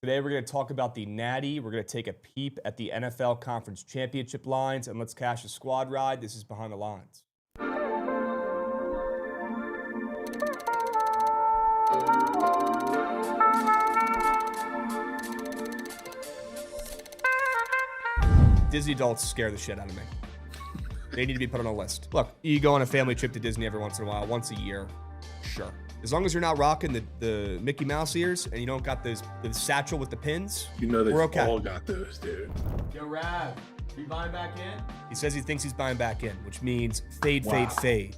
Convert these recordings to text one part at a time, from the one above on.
Today, we're going to talk about the natty. We're going to take a peep at the NFL Conference Championship lines, and let's cash a squad ride. This is Behind the Lines. Disney adults scare the shit out of me. They need to be put on a list. Look, you go on a family trip to Disney every once in a while, once a year, sure. As long as you're not rocking the Mickey Mouse ears and you don't got the satchel with the pins, you know we're okay. All got those, dude. Yo, Rav, you buying back in? He says he thinks he's buying back in, which means fades. The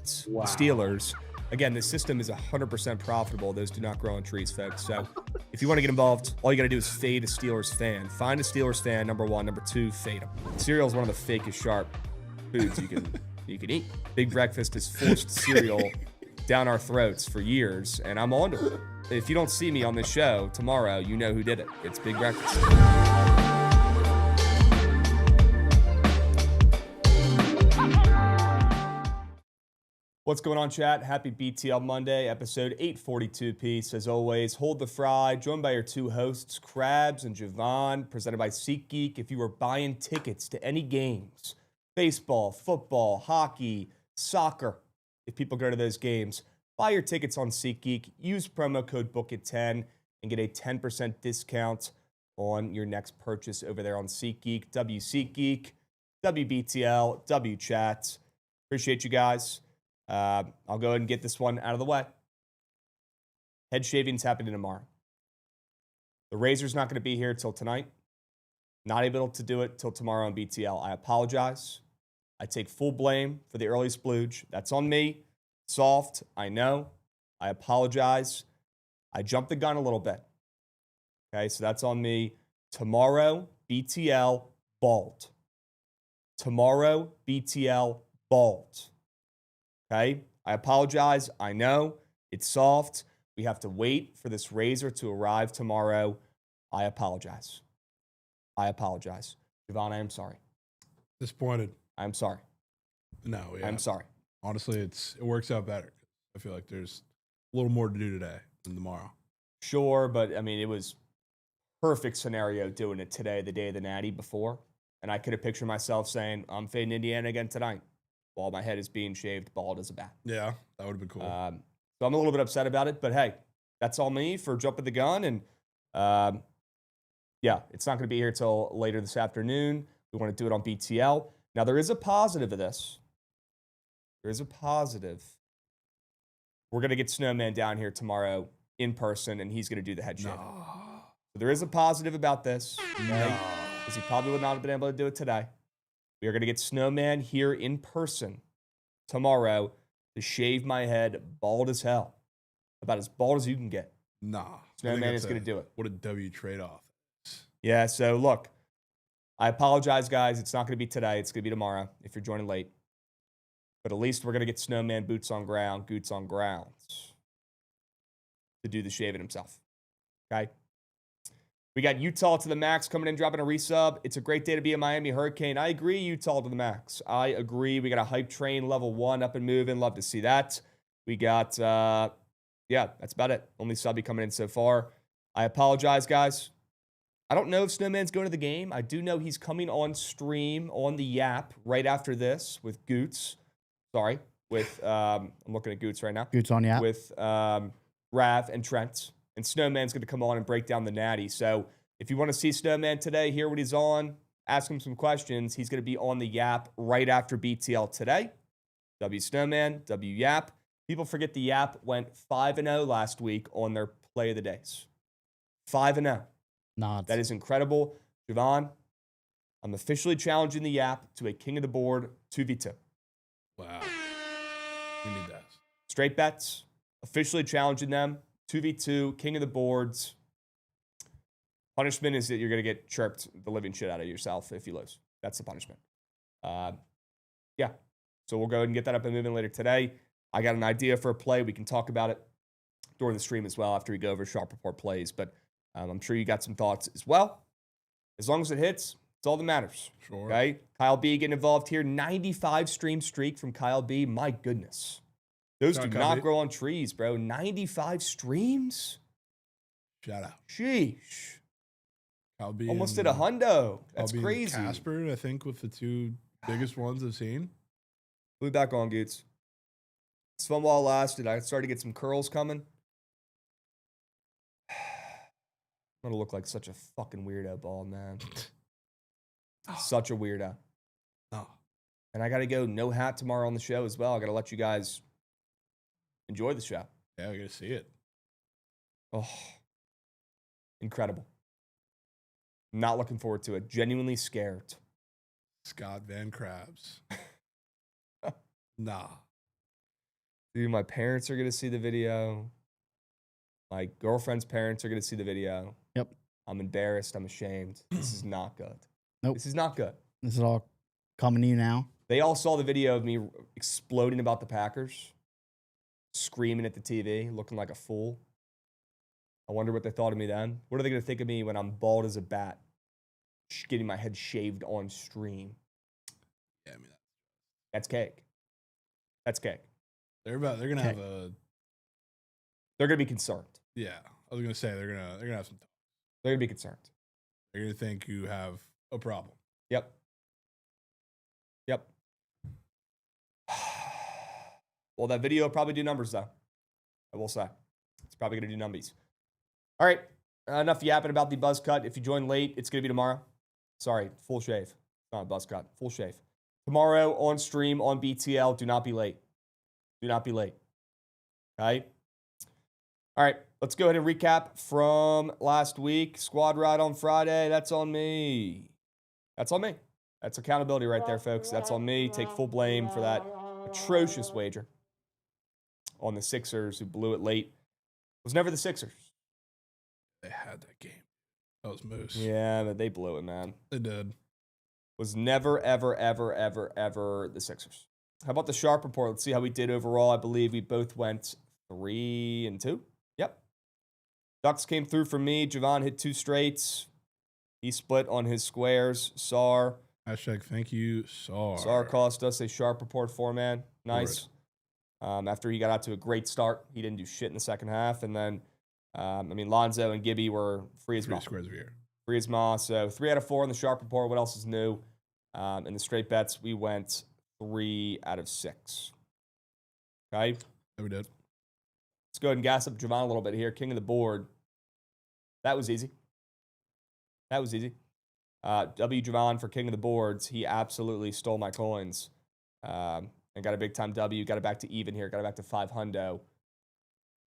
Steelers, again, this system is 100% profitable. Those do not grow on trees, folks. So if you want to get involved, all you got to do is fade a Steelers fan. Find a Steelers fan, number one. Number two, fade them. Cereal is one of the fakest sharp foods you can eat. Big Breakfast has forced cereal down our throats for years, and I'm on to it. If you don't see me on this show tomorrow, you know who did it. It's Big Breakfast. What's going on, chat? Happy BTL Monday, episode 842 piece. As always, hold the fry. Joined by your two hosts, Krabs and Jovan, presented by SeatGeek. If you were buying tickets to any games, baseball, football, hockey, soccer, if people go to those games, buy your tickets on SeatGeek. Use promo code Bookit10 and get a 10% discount on your next purchase over there on SeatGeek. SeatGeek, WBTL, WChat. Appreciate you guys. I'll go ahead and get this one out of the way. Head shaving's happening tomorrow. The razor's not going to be here till tonight. Not able to do it till tomorrow on BTL. I apologize. I take full blame for the early splooge. That's on me. Soft, I know. I apologize. I jumped the gun a little bit. Okay, so that's on me. Tomorrow, BTL, bald. Tomorrow, BTL, bald. Okay, I apologize. I know. It's soft. We have to wait for this razor to arrive tomorrow. I apologize. Jovan, I am sorry. Disappointed. I'm sorry. No, yeah. I'm sorry. Honestly, it works out better. I feel like there's a little more to do today than tomorrow. Sure, but I mean, it was perfect scenario doing it today, the day of the natty before. And I could have pictured myself saying, I'm fading Indiana again tonight while my head is being shaved bald as a bat. Yeah, that would have been cool. So I'm a little bit upset about it, but hey, that's all me for jumping the gun. And yeah, it's not going to be here till later this afternoon. We want to do it on BTL. Now, there is a positive of this. There is a positive. We're going to get Snowman down here tomorrow in person, and he's going to do the head shave. No. So there is a positive about this. Okay? Because he probably would not have been able to do it today. We are going to get Snowman here in person tomorrow to shave my head bald as hell. About as bald as you can get. Nah. Snowman is going to do it. What a W trade-off. Yeah, so look, I apologize, guys. It's not going to be today. It's going to be tomorrow if you're joining late. But at least we're going to get Snowman boots on grounds to do the shaving himself. Okay? We got Utah to the max coming in, dropping a resub. It's a great day to be a Miami Hurricane. I agree, Utah to the max. I agree. We got a hype train level 1 up and moving. Love to see that. We got, yeah, that's about it. Only subby coming in so far. I apologize, guys. I don't know if Snowman's going to the game. I do know he's coming on stream on the Yap right after this with Goots. Sorry, with, I'm looking at Goots right now. Goots on Yap. With Rav and Trent. And Snowman's going to come on and break down the natty. So if you want to see Snowman today, hear what he's on, ask him some questions. He's going to be on the Yap right after BTL today. W Snowman, W Yap. People forget the Yap went 5-0 last week on their play of the days. 5-0. Nods. That is incredible. Jovan, I'm officially challenging the Yap to a king of the board 2v2. Wow. We need that. Straight bets. Officially challenging them. 2v2, king of the boards. Punishment is that you're going to get chirped the living shit out of yourself if you lose. That's the punishment. Yeah. So we'll go ahead and get that up and moving later today. I got an idea for a play. We can talk about it during the stream as well after we go over Sharp Report plays. But I'm sure you got some thoughts as well. As long as it hits, it's all that matters. Sure. Okay? Kyle B getting involved here. 95 stream streak from Kyle B. My goodness. Those do not grow on trees, bro. 95 streams? Shout out. Sheesh. Calby Almost did a hundo. That's Calby crazy. And Casper, I think, with the two biggest ones I've seen. We'll be back on, Goots. It's fun while it lasted. I started to get some curls coming. I'm gonna look like such a fucking weirdo, bald man. Such a weirdo. Oh. And I gotta go no hat tomorrow on the show as well. I gotta let you guys enjoy the show. Yeah, I gotta see it. Oh, incredible. Not looking forward to it. Genuinely scared. Scott Van Krabs. Nah. Dude, my parents are gonna see the video. My girlfriend's parents are gonna see the video. Yep. I'm embarrassed. I'm ashamed. This is not good. Nope. This is not good. This is all coming to you now. They all saw the video of me exploding about the Packers, screaming at the TV, looking like a fool. I wonder what they thought of me then. What are they going to think of me when I'm bald as a bat, getting my head shaved on stream? Yeah, I mean That's cake. That's cake. they're gonna have a. They're going to be concerned. Yeah, I was gonna say they're gonna have some. They're going to be concerned. They're gonna think you have a problem. Yep. Yep. Well, that video will probably do numbers, though. I will say. It's probably going to do numbies. All right. Enough yapping about the buzz cut. If you join late, it's going to be tomorrow. Sorry, full shave. It's not a buzz cut. Full shave. Tomorrow on stream on BTL. Do not be late. Do not be late. Okay? All right. Let's go ahead and recap from last week. Squad ride on Friday. That's on me. That's on me. That's accountability right there, folks. That's on me. Take full blame for that atrocious wager on the Sixers, who blew it late. It was never the Sixers. They had that game. That was Moose. Yeah, but they blew it, man. They did. Was never, ever, ever, ever, ever the Sixers. How about the Sharp report? Let's see how we did overall. I believe we both went 3-2. Yep. Ducks came through for me. Jovan hit 2 straights. He split on his squares. Sar. Hashtag thank you, Sar. Sar cost us a Sharp report 4-man. Nice. After he got out to a great start, he didn't do shit in the second half. And then, Lonzo and Gibby were free as Three ma. squares of here. Free as ma. So 3 out of 4 in the Sharp report. What else is new? In the straight bets, we went 3 out of 6. Okay? Yeah, we did. Let's go ahead and gas up Jovan a little bit here. King of the board. That was easy. That was easy. W. Jovan for king of the boards. He absolutely stole my coins. And got a big time W. Got it back to even here. Got it back to 5 hundo.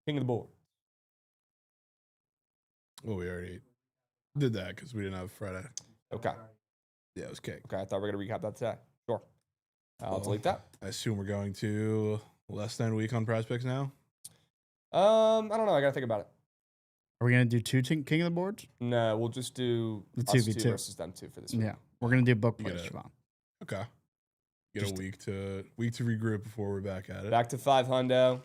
King of the board. Well, we already did that because we didn't have Friday. Okay. Yeah, it was cake. Okay, I thought we were going to recap that today. Sure. I'll delete that. I assume we're going to less than a week on prize picks now. I don't know. I got to think about it. Are we going to do 2 king of the boards? No, we'll just do The us 2v2 2 versus them 2 for this week. Yeah. We're going to do book You plays, get it. Siobhan. Okay. Get Just- a week to regroup before we're back at it. Back to 5 hundo.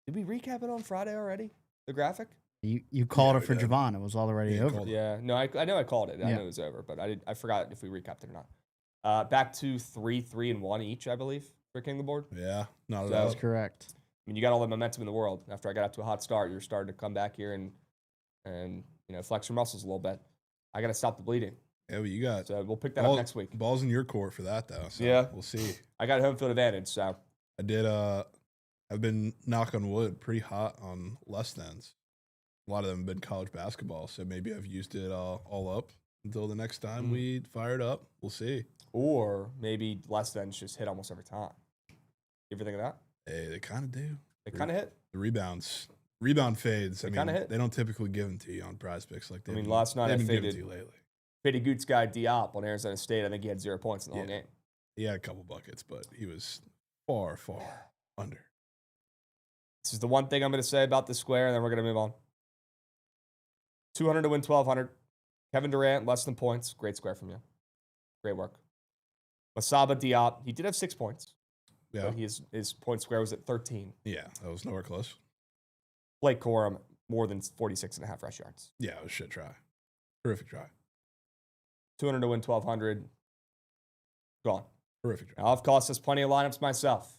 Did we recap it on Friday already? The graphic? You called Yeah, it for we did. Javon. It was already Yeah, over. called it. Yeah. No, I know I called it. I Yeah. know it was over, but I forgot if we recapped it or not. Back to 3-3-1 each, I believe, for king of the board. Yeah, not at So- all. That's correct. I mean, you got all the momentum in the world. After I got out to a hot start, you're starting to come back here and flex your muscles a little bit. I got to stop the bleeding. Yeah, but you got So we'll pick that up next week. balls in your court for that though. So Yeah. we'll see. I got home field advantage, so I did. I've been knock on wood, pretty hot on less thans. A lot of them have been college basketball, so maybe I've used it all up until the next time we fire it up. We'll see. or maybe less than just hit almost every time. You ever think of that? Hey, they kind of do. They kind of hit. The rebound fades. They I kinda mean, hit. they don't typically give them to you on prize picks like I mean, last night I they've been giving faded to you lately. Faded Goots guy Diop on Arizona State. I think he had 0 points in the whole Yeah. game. He had a couple buckets, but he was far, far under. This is the one thing I'm going to say about the square, and then we're going to move on. 200 to win 1,200. Kevin Durant, less than points. Great square from you. Great work. Masaba Diop, he did have 6 points. Yeah, But his point square was at 13. yeah, that was nowhere close. Blake Corum, more than 46.5 rush yards. Yeah, it was a shit try. Terrific try. 200 to win 1,200. Gone. Terrific try. Now, I've cost us plenty of lineups myself.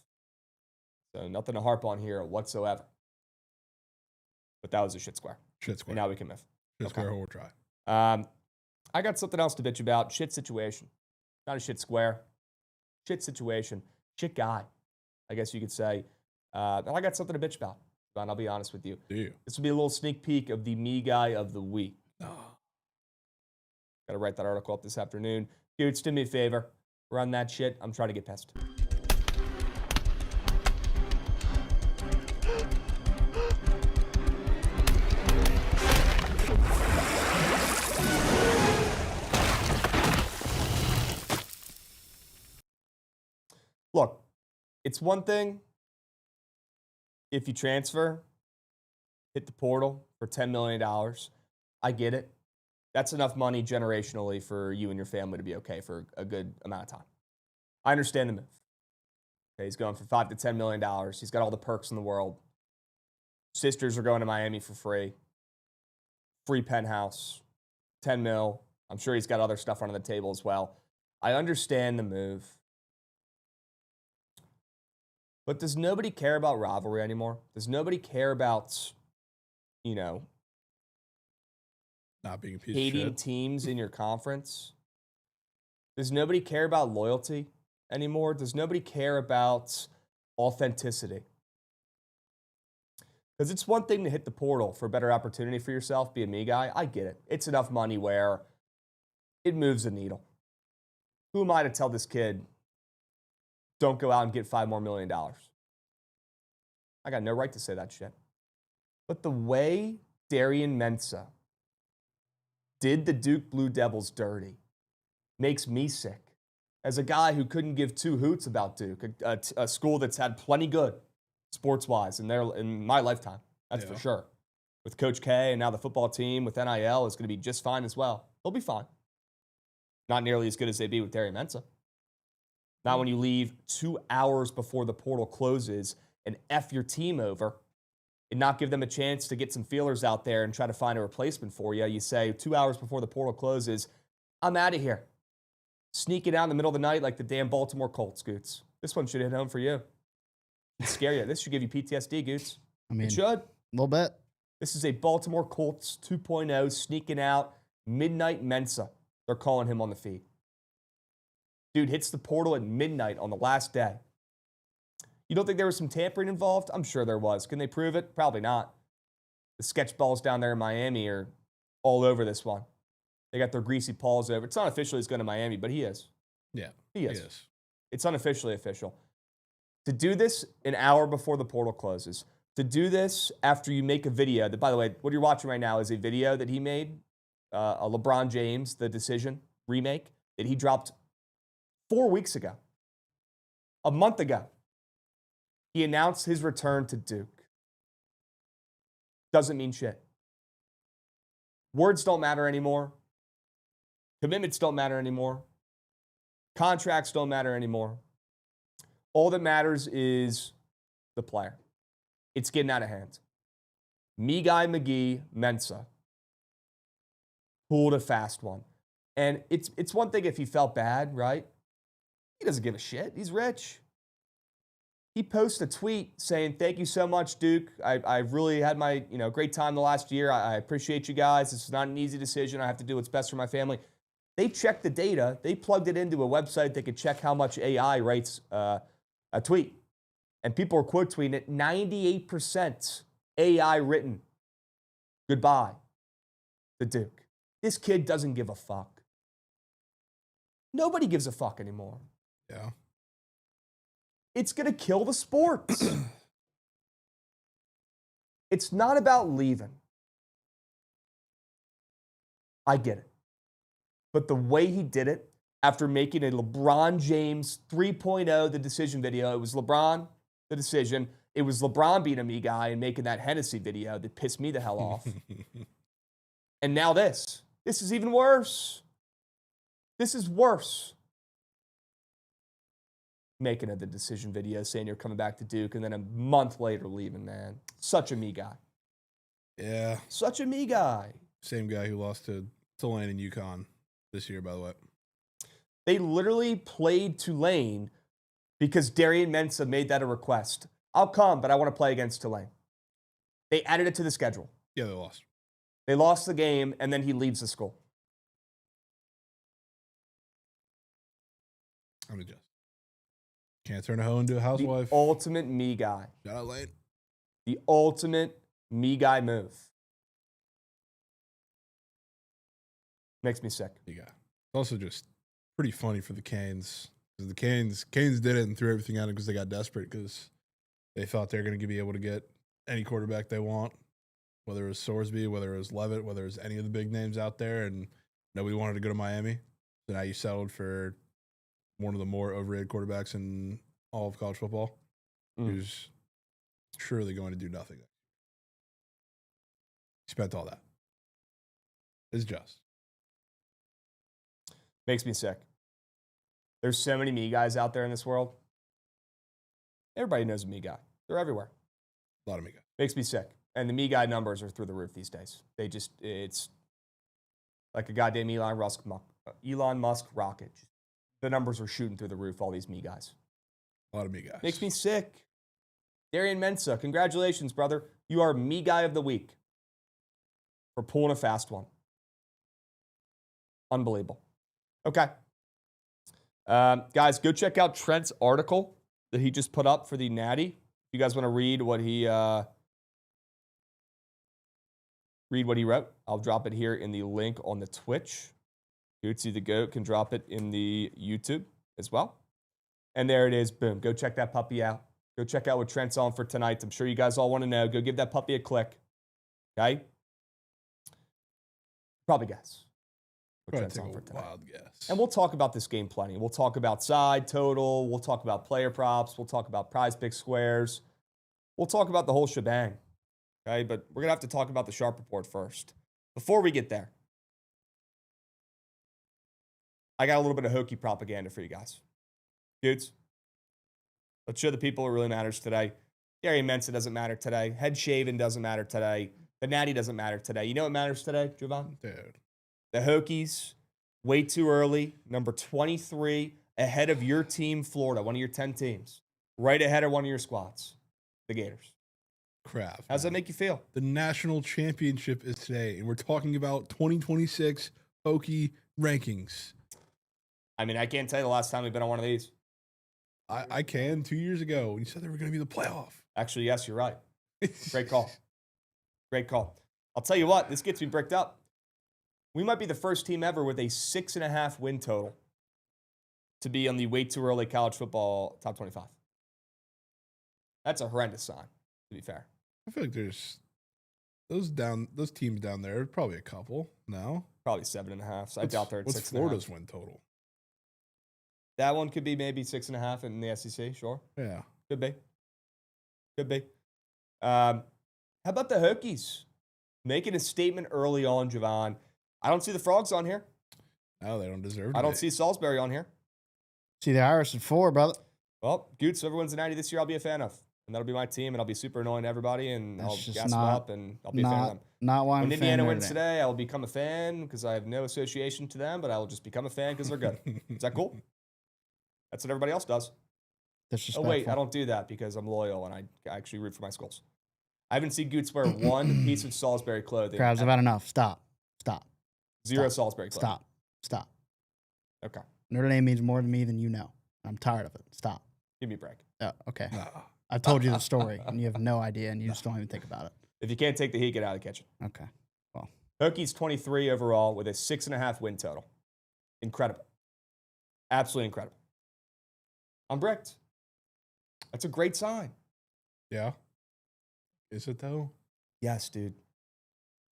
So nothing to harp on here whatsoever. But that was a shit square. Shit square. And now we can move. Shit okay. square whole try. I got something else to bitch about. Shit situation. Not a shit square. Shit situation. Shit guy, I guess you could say. And I got something to bitch about, John. I'll be honest with you. Do you? This will be a little sneak peek of the me guy of the week. No. Got to write that article up this afternoon. Dudes, do me a favor. Run that shit. I'm trying to get pissed. Look, it's one thing if you transfer, hit the portal for $10 million. I get it. That's enough money generationally for you and your family to be okay for a good amount of time. I understand the move. Okay, he's going for $5 to $10 million. He's got all the perks in the world. Sisters are going to Miami for free. Free penthouse, 10 mil. I'm sure he's got other stuff on the table as well. I understand the move. But does nobody care about rivalry anymore? Does nobody care about, Not being a piece of hating shit. teams in your conference? Does nobody care about loyalty anymore? Does nobody care about authenticity? Because it's one thing to hit the portal for a better opportunity for yourself, be a me guy. I get it. It's enough money where it moves the needle. Who am I to tell this kid, don't go out and get $5 more million? I got no right to say that shit. But the way Darian Mensah did the Duke Blue Devils dirty makes me sick. As a guy who couldn't give two hoots about Duke, a school that's had plenty good sports-wise in my lifetime, that's for sure. With Coach K and now the football team with NIL is going to be just fine as well. They'll be fine. Not nearly as good as they'd be with Darian Mensah. Not when you leave 2 hours before the portal closes and F your team over and not give them a chance to get some feelers out there and try to find a replacement for you. You say 2 hours before the portal closes, I'm out of here. Sneaking out in the middle of the night like the damn Baltimore Colts, Goots. This one should hit home for you. It'd scare you. This should give you PTSD, Goots. I mean, It should. a little bit. This is a Baltimore Colts 2.0 sneaking out midnight Mensa. They're calling him on the feed. Dude hits the portal at midnight on the last day. You don't think there was some tampering involved? I'm sure there was. Can they prove it? Probably not. The sketch balls down there in Miami are all over this one. They got their greasy paws over. It's not officially he's going to Miami, but he is. Yeah. He is. It's unofficially official. To do this an hour before the portal closes, to do this after you make a video that, by the way, what you're watching right now is a video that he made, a LeBron James, The Decision remake that he dropped 4 weeks ago. A month ago, he announced his return to Duke. Doesn't mean shit. Words don't matter anymore. Commitments don't matter anymore. Contracts don't matter anymore. All that matters is the player. It's getting out of hand. Me guy McGee Mensah pulled a fast one. And it's one thing if he felt bad, right? He doesn't give a shit. He's rich. He posts a tweet saying, thank you so much, Duke. I've really had my great time the last year. I appreciate you guys. This is not an easy decision. I have to do what's best for my family. They checked the data. They plugged it into a website that could check how much AI writes a tweet. And people are quote tweeting it, 98% AI written. Goodbye to Duke. This kid doesn't give a fuck. Nobody gives a fuck anymore. Yeah. It's going to kill the sports. It's not about leaving. I get it. But the way he did it, after making a LeBron James 3.0 The Decision video, it was LeBron, The Decision. It was LeBron being a me guy and making that Hennessy video that pissed me the hell off. And now this. This is even worse. This is worse. Making a The Decision video saying you're coming back to Duke and then a month later leaving, man. Such a me guy. Yeah. Such a me guy. Same guy who lost to Tulane and UConn this year, by the way. They literally played Tulane because Darian Mensah made that a request. I'll come, but I want to play against Tulane. They added it to the schedule. Yeah, they lost. They lost the game, and then he leaves the school. I'm just can't turn a hoe into a The housewife. ultimate me guy. Shout out Lane. The ultimate me guy move. Makes me sick. Yeah. It's also just pretty funny for the Canes. Because the Canes did it and threw everything at it because they got desperate because they thought they were going to be able to get any quarterback they want, whether it was Sorsby, whether it was Levitt, whether it was any of the big names out there, and nobody wanted to go to Miami. So now you settled for one of the more overrated quarterbacks in all of college football, who's surely going to do nothing. Spent all that. It's just. Makes me sick. There's so many me guys out there in this world. Everybody knows a me guy. They're everywhere. A lot of me guys. Makes me sick. And the me guy numbers are through the roof these days. It's like a goddamn Elon Musk rocket. The numbers are shooting through the roof, all these me guys. A lot of me guys. Makes me sick. Darian Mensah, congratulations, brother. You are me guy of the week for pulling a fast one. Unbelievable. Okay. Guys, go check out Trent's article that he just put up for the Natty. If you guys want to read what he wrote, I'll drop it here in the link on the Twitch. Gucci the Goat can drop it in the YouTube as well. And there it is. Boom. Go check that puppy out. Go check out what Trent's on for tonight. I'm sure you guys all want to know. Go give that puppy a click. Okay? Probably guess what Trent's on for tonight. Wild guess. And we'll talk about this game plenty. We'll talk about side total. We'll talk about player props. We'll talk about prize pick squares. We'll talk about the whole shebang. Okay? But we're going to have to talk about the Sharp Report first. Before we get there, I got a little bit of hokey propaganda for you guys. Dudes, let's show the people what really matters today. Gary Mensah doesn't matter today. Head shaven doesn't matter today. The Natty doesn't matter today. You know what matters today, Jovan? Dude. The Hokies, way too early, number 23, ahead of your team, Florida, one of your 10 teams. Right ahead of one of your squads, the Gators. Crap. How's that make you feel? The national championship is today, and we're talking about 2026 Hokie rankings. I mean, I can't tell you the last time we've been on one of these. I can. 2 years ago, when you said they were going to be the playoff. Actually, yes, you're right. Great call. Great call. I'll tell you what, this gets me bricked up. We might be the first team ever with a 6.5 win total to be on the way too early college football top 25. That's a horrendous sign, to be fair. I feel like there's those teams down there, probably a couple now. Probably 7.5. So I doubt they're at 6.5. What's Florida's win total? That one could be maybe 6.5 in the SEC, sure. Yeah. Could be. Could be. How about the Hokies? Making a statement early on, Jovan. I don't see the Frogs on here. No, they don't deserve it. I don't see Salisbury on here. See the Irish at 4, brother. Well, Goots, everyone's a 90 this year, I'll be a fan of. And that'll be my team, and I'll be super annoying to everybody, and That's I'll just gas them up, and I'll be a fan of them. Not why I'm When a Indiana fan wins of today, I will become a fan because I have no association to them, but I will just become a fan because they're good. Is that cool? That's what everybody else does. Oh, wait, I don't do that because I'm loyal, and I actually root for my schools. I haven't seen Goots wear one piece of Salisbury clothing. Krabs, I've had enough. Stop. Zero Salisbury clothing. Stop. Okay. Notre Dame means more to me than you know. I'm tired of it. Stop. Give me a break. Oh, okay. Nah. I told you the story, and you have no idea, and you just don't even think about it. If you can't take the heat, get out of the kitchen. Okay. Well, Hokies 23 overall with a 6.5 win total. Incredible. Absolutely incredible. I'm bricked. That's a great sign. Yeah. Is it though? Yes, dude.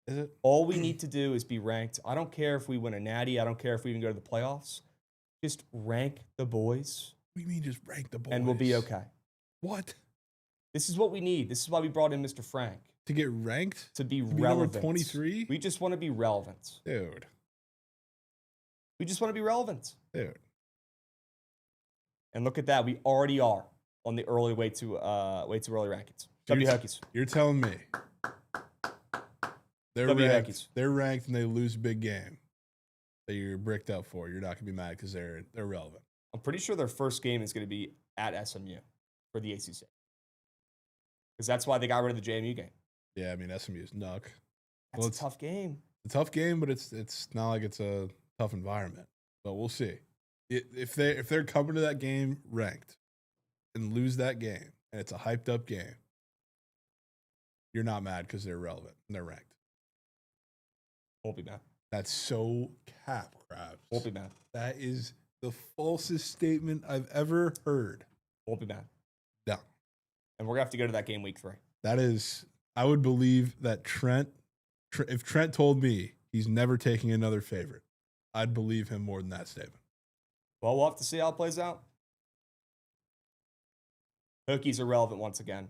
Is it? All we need to do is be ranked. I don't care if we win a natty. I don't care if we even go to the playoffs. Just rank the boys. What do you mean just rank the boys? And we'll be okay. What? This is what we need. This is why we brought in Mr. Frank. To get ranked? To be to be relevant. number 23? We just want to be relevant. Dude. We just want to be relevant. Dude. And look at that. We already are on the early way too early rankings. W Hokies. You're telling me they're W ranked, Hokies. they're ranked and they lose a big game that you're bricked up for. You're not going to be mad because they're relevant. I'm pretty sure their first game is going to be at SMU for the ACC. Because that's why they got rid of the JMU game. Yeah, I mean, SMU's nuck. That's a tough game. It's a tough game, but it's not like it's a tough environment. But we'll see. If they're coming to that game ranked and lose that game, and it's a hyped up game, you're not mad because they're relevant and they're ranked. Won't be mad. That's so cap, Krabs. Won't be mad. That is the falsest statement I've ever heard. Won't be mad. No. And we're going to have to go to that game week 3. That is, I would believe that if Trent told me he's never taking another favorite, I'd believe him more than that statement. Well, we'll have to see how it plays out. Hokies are relevant once again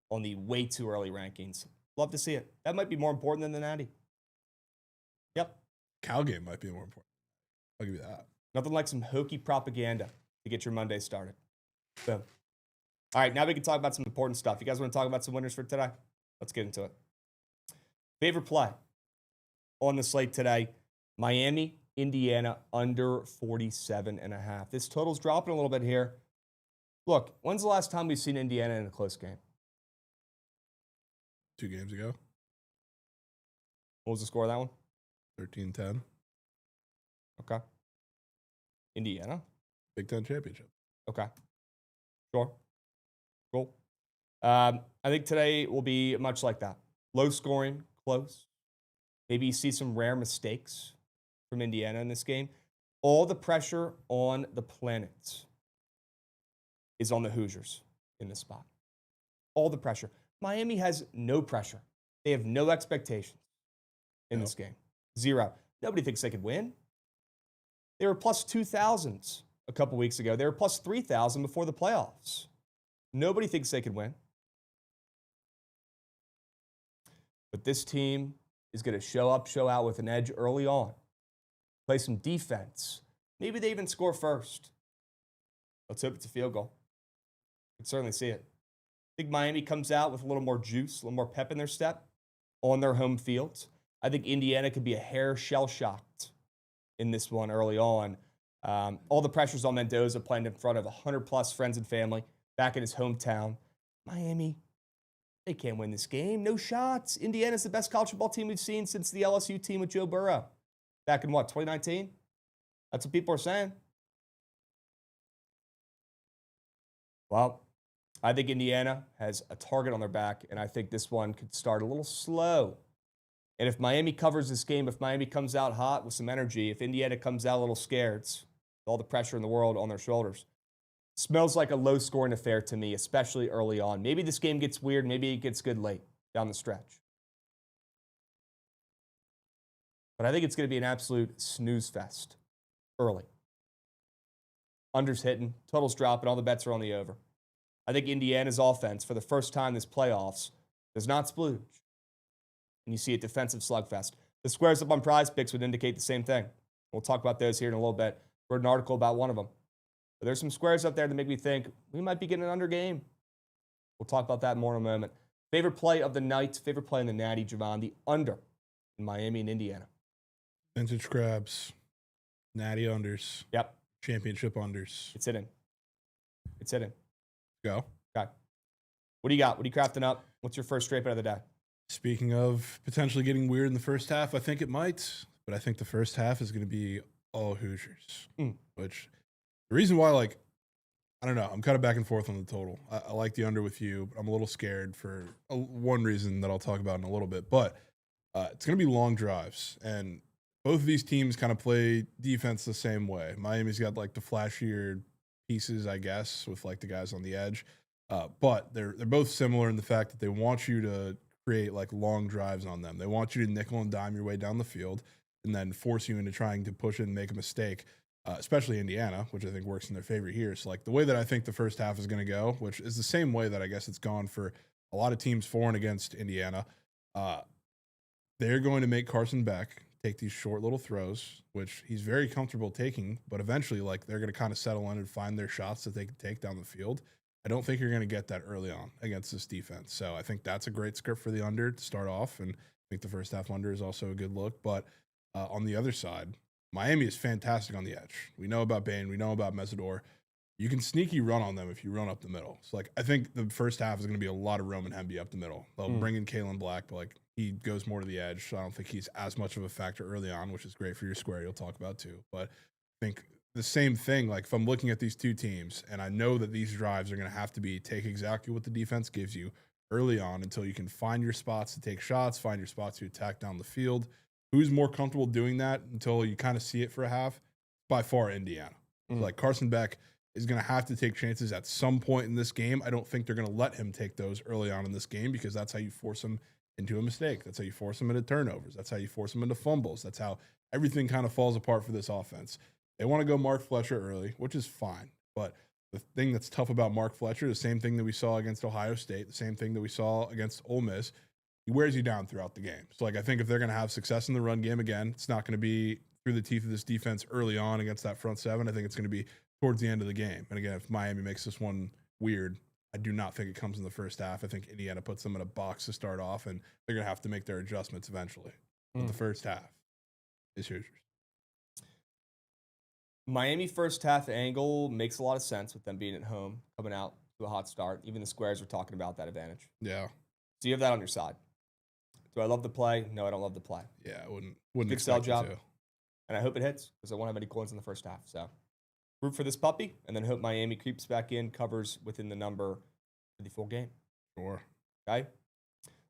on the way too early rankings. Love to see it. That might be more important than the natty. Yep. Cal game might be more important. I'll give you that. Nothing like some Hokie propaganda to get your Monday started. Boom. All right, now we can talk about some important stuff. You guys want to talk about some winners for today? Let's get into it. Favorite play on the slate today, Miami, Indiana, under 47.5. This total's dropping a little bit here. Look, when's the last time we've seen Indiana in a close game? 2 games ago. What was the score of that one? 13-10. Okay. Indiana? Big Ten championship. Okay. Sure. Cool. I think today will be much like that. Low scoring, close. Maybe you see some rare mistakes from Indiana in this game. All the pressure on the planet is on the Hoosiers in this spot. All the pressure. Miami has no pressure. They have no expectations in this game. 0. Nobody thinks they could win. They were plus 2,000s a couple weeks ago. They were plus 3,000 before the playoffs. Nobody thinks they could win. But this team is going to show up, show out with an edge early on. Play some defense. Maybe they even score first. Let's hope it's a field goal. You can certainly see it. I think Miami comes out with a little more juice, a little more pep in their step on their home field. I think Indiana could be a hair shell-shocked in this one early on. All the pressure's on Mendoza playing in front of 100-plus friends and family back in his hometown. Miami, they can't win this game. No shots. Indiana's the best college football team we've seen since the LSU team with Joe Burrow. Back in what, 2019? That's what people are saying. Well, I think Indiana has a target on their back, and I think this one could start a little slow. And if Miami covers this game, if Miami comes out hot with some energy, if Indiana comes out a little scared, with all the pressure in the world on their shoulders, smells like a low-scoring affair to me, especially early on. Maybe this game gets weird. Maybe it gets good late down the stretch. But I think it's going to be an absolute snooze fest early. Unders hitting, totals dropping, all the bets are on the over. I think Indiana's offense, for the first time this playoffs, does not splooge. And you see a defensive slugfest. The squares up on Prize Picks would indicate the same thing. We'll talk about those here in a little bit. Wrote an article about one of them. But there's some squares up there that make me think we might be getting an under game. We'll talk about that more in a moment. Favorite play of the night, favorite play in the natty, Jovan, the under in Miami and Indiana. Vintage Krabs, natty unders. Yep. Championship unders. It's hitting. It's hitting. Go. Okay. What do you got? What are you crafting up? What's your first straight bet of the day? Speaking of potentially getting weird in the first half, I think it might, but I think the first half is going to be all Hoosiers. Which, the reason why, I don't know, I'm kind of back and forth on the total. I like the under with you, but I'm a little scared for one reason that I'll talk about in a little bit. But it's going to be long drives, and both of these teams kind of play defense the same way. Miami's got the flashier pieces, I guess, with the guys on the edge. But they're both similar in the fact that they want you to create long drives on them. They want you to nickel and dime your way down the field and then force you into trying to push it and make a mistake, especially Indiana, which I think works in their favor here. So the way that I think the first half is going to go, which is the same way that I guess it's gone for a lot of teams for and against Indiana, they're going to make Carson Beck take these short little throws, which he's very comfortable taking, but eventually they're going to kind of settle in and find their shots that they can take down the field. I don't think you're going to get that early on against this defense. So I think that's a great script for the under to start off, and I think the first half under is also a good look. But on the other side, Miami is fantastic on the edge. We know about Bain. We know about Mesidor. you can sneaky run on them if you run up the middle. So, like, I think the first half is going to be a lot of Roman Hemby up the middle. They'll bring in Kalen Black, but, like, he goes more to the edge, so I don't think he's as much of a factor early on, which is great for your square you'll talk about too. But I think the same thing, like, if I'm looking at these two teams, and I know that these drives are going to have to be take exactly what the defense gives you early on until you can find your spots to take shots, find your spots to attack down the field. Who's more comfortable doing that until you kind of see it for a half? By far, Indiana. So, like, Carson Beck is going to have to take chances at some point in this game. I don't think they're going to let him take those early on in this game because that's how you force him into a mistake. That's how you force him into turnovers. That's how you force him into fumbles. That's how everything kind of falls apart for this offense. They want to go Mark Fletcher early, which is fine. But the thing that's tough about Mark Fletcher, the same thing that we saw against Ohio State, the same thing that we saw against Ole Miss, he wears you down throughout the game. So, like, I think if they're going to have success in the run game again, it's not going to be through the teeth of this defense early on against that front seven. I think it's going to be towards the end of the game. And again, if Miami makes this one weird, I do not think it comes in the first half. I think Indiana puts them in a box to start off, and they're going to have to make their adjustments eventually. But the first half is Hoosiers. Miami first half angle makes a lot of sense with them being at home, coming out to a hot start. Even the squares were talking about that advantage. Yeah. So you have that on your side. Do I love the play? No, I don't love the play. Yeah, I wouldn't Good sell expect you job. to. And I hope it hits because I won't have any coins in the first half. So root for this puppy and then hope Miami creeps back in, covers within the number for the full game. Sure. Okay.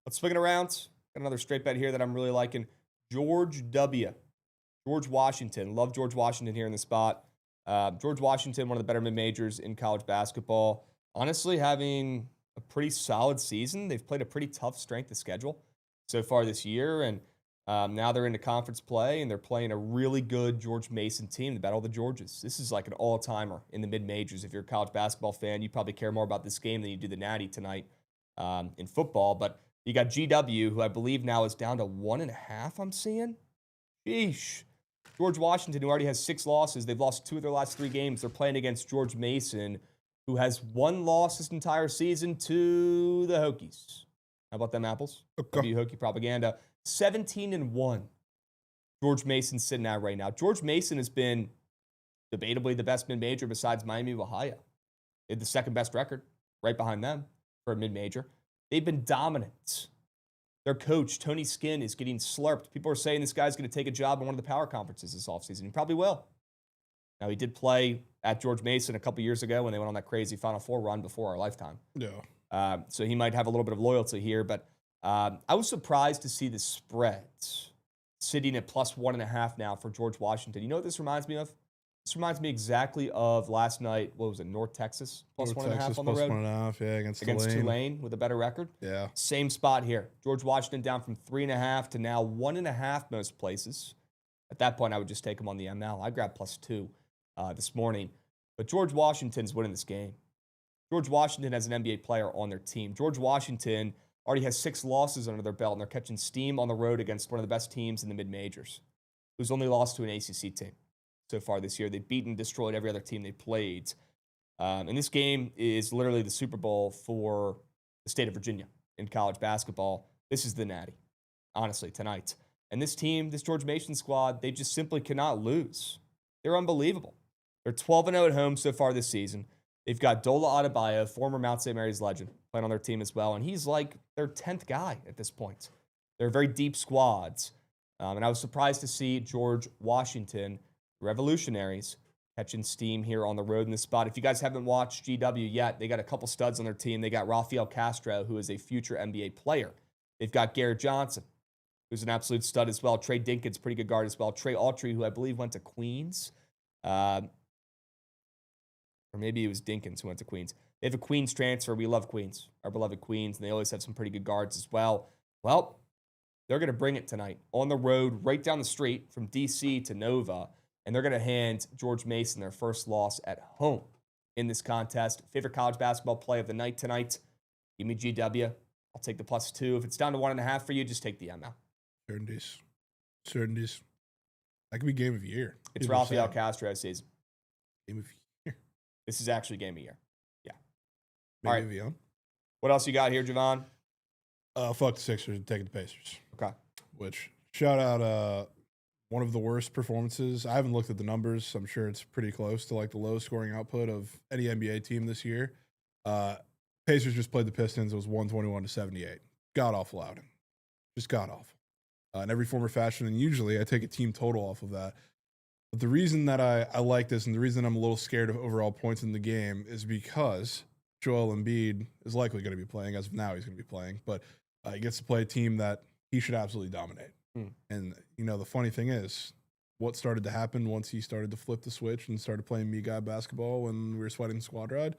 Let's swing it around. Got another straight bet here that I'm really liking. George W. George Washington. Love George Washington here in the spot. George Washington, one of the better mid-majors in college basketball. Honestly, having a pretty solid season. They've played a pretty tough strength of schedule so far this year. And now they're into conference play, and they're playing a really good George Mason team, the Battle of the Georges. This is like an all-timer in the mid-majors. If you're a college basketball fan, you probably care more about this game than you do the Natty tonight in football. But you got GW, who I believe now is down to 1.5, I'm seeing. Sheesh. George Washington, who already has 6 losses. They've lost 2 of their last 3 games. They're playing against George Mason, who has 1 loss this entire season to the Hokies. How about them apples? Okay. Hokie propaganda. 17-1. George Mason's sitting at right now. George Mason has been debatably the best mid-major besides Miami of Ohio. They had the second best record, right behind them for a mid-major. They've been dominant. Their coach, Tony Skinn, is getting slurped. People are saying this guy's going to take a job in one of the power conferences this offseason. He probably will. Now, he did play at George Mason a couple years ago when they went on that crazy Final Four run before our lifetime. Yeah. So he might have a little bit of loyalty here, but I was surprised to see the spread sitting at plus 1.5 now for George Washington. You know what this reminds me of? This reminds me exactly of last night. What was it? North Texas plus 1.5 on the road. 1.5, yeah, against Tulane with a better record. Yeah. Same spot here. George Washington down from 3.5 to now 1.5 most places. At that point, I would just take him on the ML. I grabbed plus 2 this morning. But George Washington's winning this game. George Washington has an NBA player on their team. George Washington already has 6 losses under their belt, and they're catching steam on the road against one of the best teams in the mid-majors, who's only lost to an ACC team so far this year. They've beaten, destroyed every other team they played. And this game is literally the Super Bowl for the state of Virginia in college basketball. This is the Natty, honestly, tonight. And this team, this George Mason squad, they just simply cannot lose. They're unbelievable. They're 12-0 at home so far this season. They've got Dola Adebayo, former Mount St. Mary's legend, playing on their team as well. And he's like their 10th guy at this point. They're very deep squads. And I was surprised to see George Washington, Revolutionaries, catching steam here on the road in this spot. If you guys haven't watched GW yet, they got a couple studs on their team. They got Rafael Castro, who is a future NBA player. They've got Garrett Johnson, who's an absolute stud as well. Trey Dinkins, pretty good guard as well. Trey Autry, who I believe went to Queens. Or maybe it was Dinkins who went to Queens. They have a Queens transfer. We love Queens, our beloved Queens, and they always have some pretty good guards as well. Well, they're going to bring it tonight on the road, right down the street from D.C. to Nova, and they're going to hand George Mason their first loss at home in this contest. Favorite college basketball play of the night tonight? Give me GW. I'll take the plus 2. If it's down to 1.5 for you, just take the ML. Certainties. That could be game of year. It's Rafael Castro season. Game of year. This is actually game of year. Yeah. Maybe All right. Vion. What else you got here, Jovan? Fuck the Sixers and taking the Pacers. Okay. Which, shout out one of the worst performances. I haven't looked at the numbers. I'm sure it's pretty close to like the lowest scoring output of any NBA team this year. Pacers just played the Pistons. It was 121-78. God awful outing. Just god awful. In every form or fashion. And usually I take a team total off of that. But the reason that I like this and the reason I'm a little scared of overall points in the game is because Joel Embiid is likely going to be playing. As of now, he's going to be playing. But he gets to play a team that he should absolutely dominate. And, the funny thing is, what started to happen once he started to flip the switch and started playing me guy basketball when we were sweating the squad ride?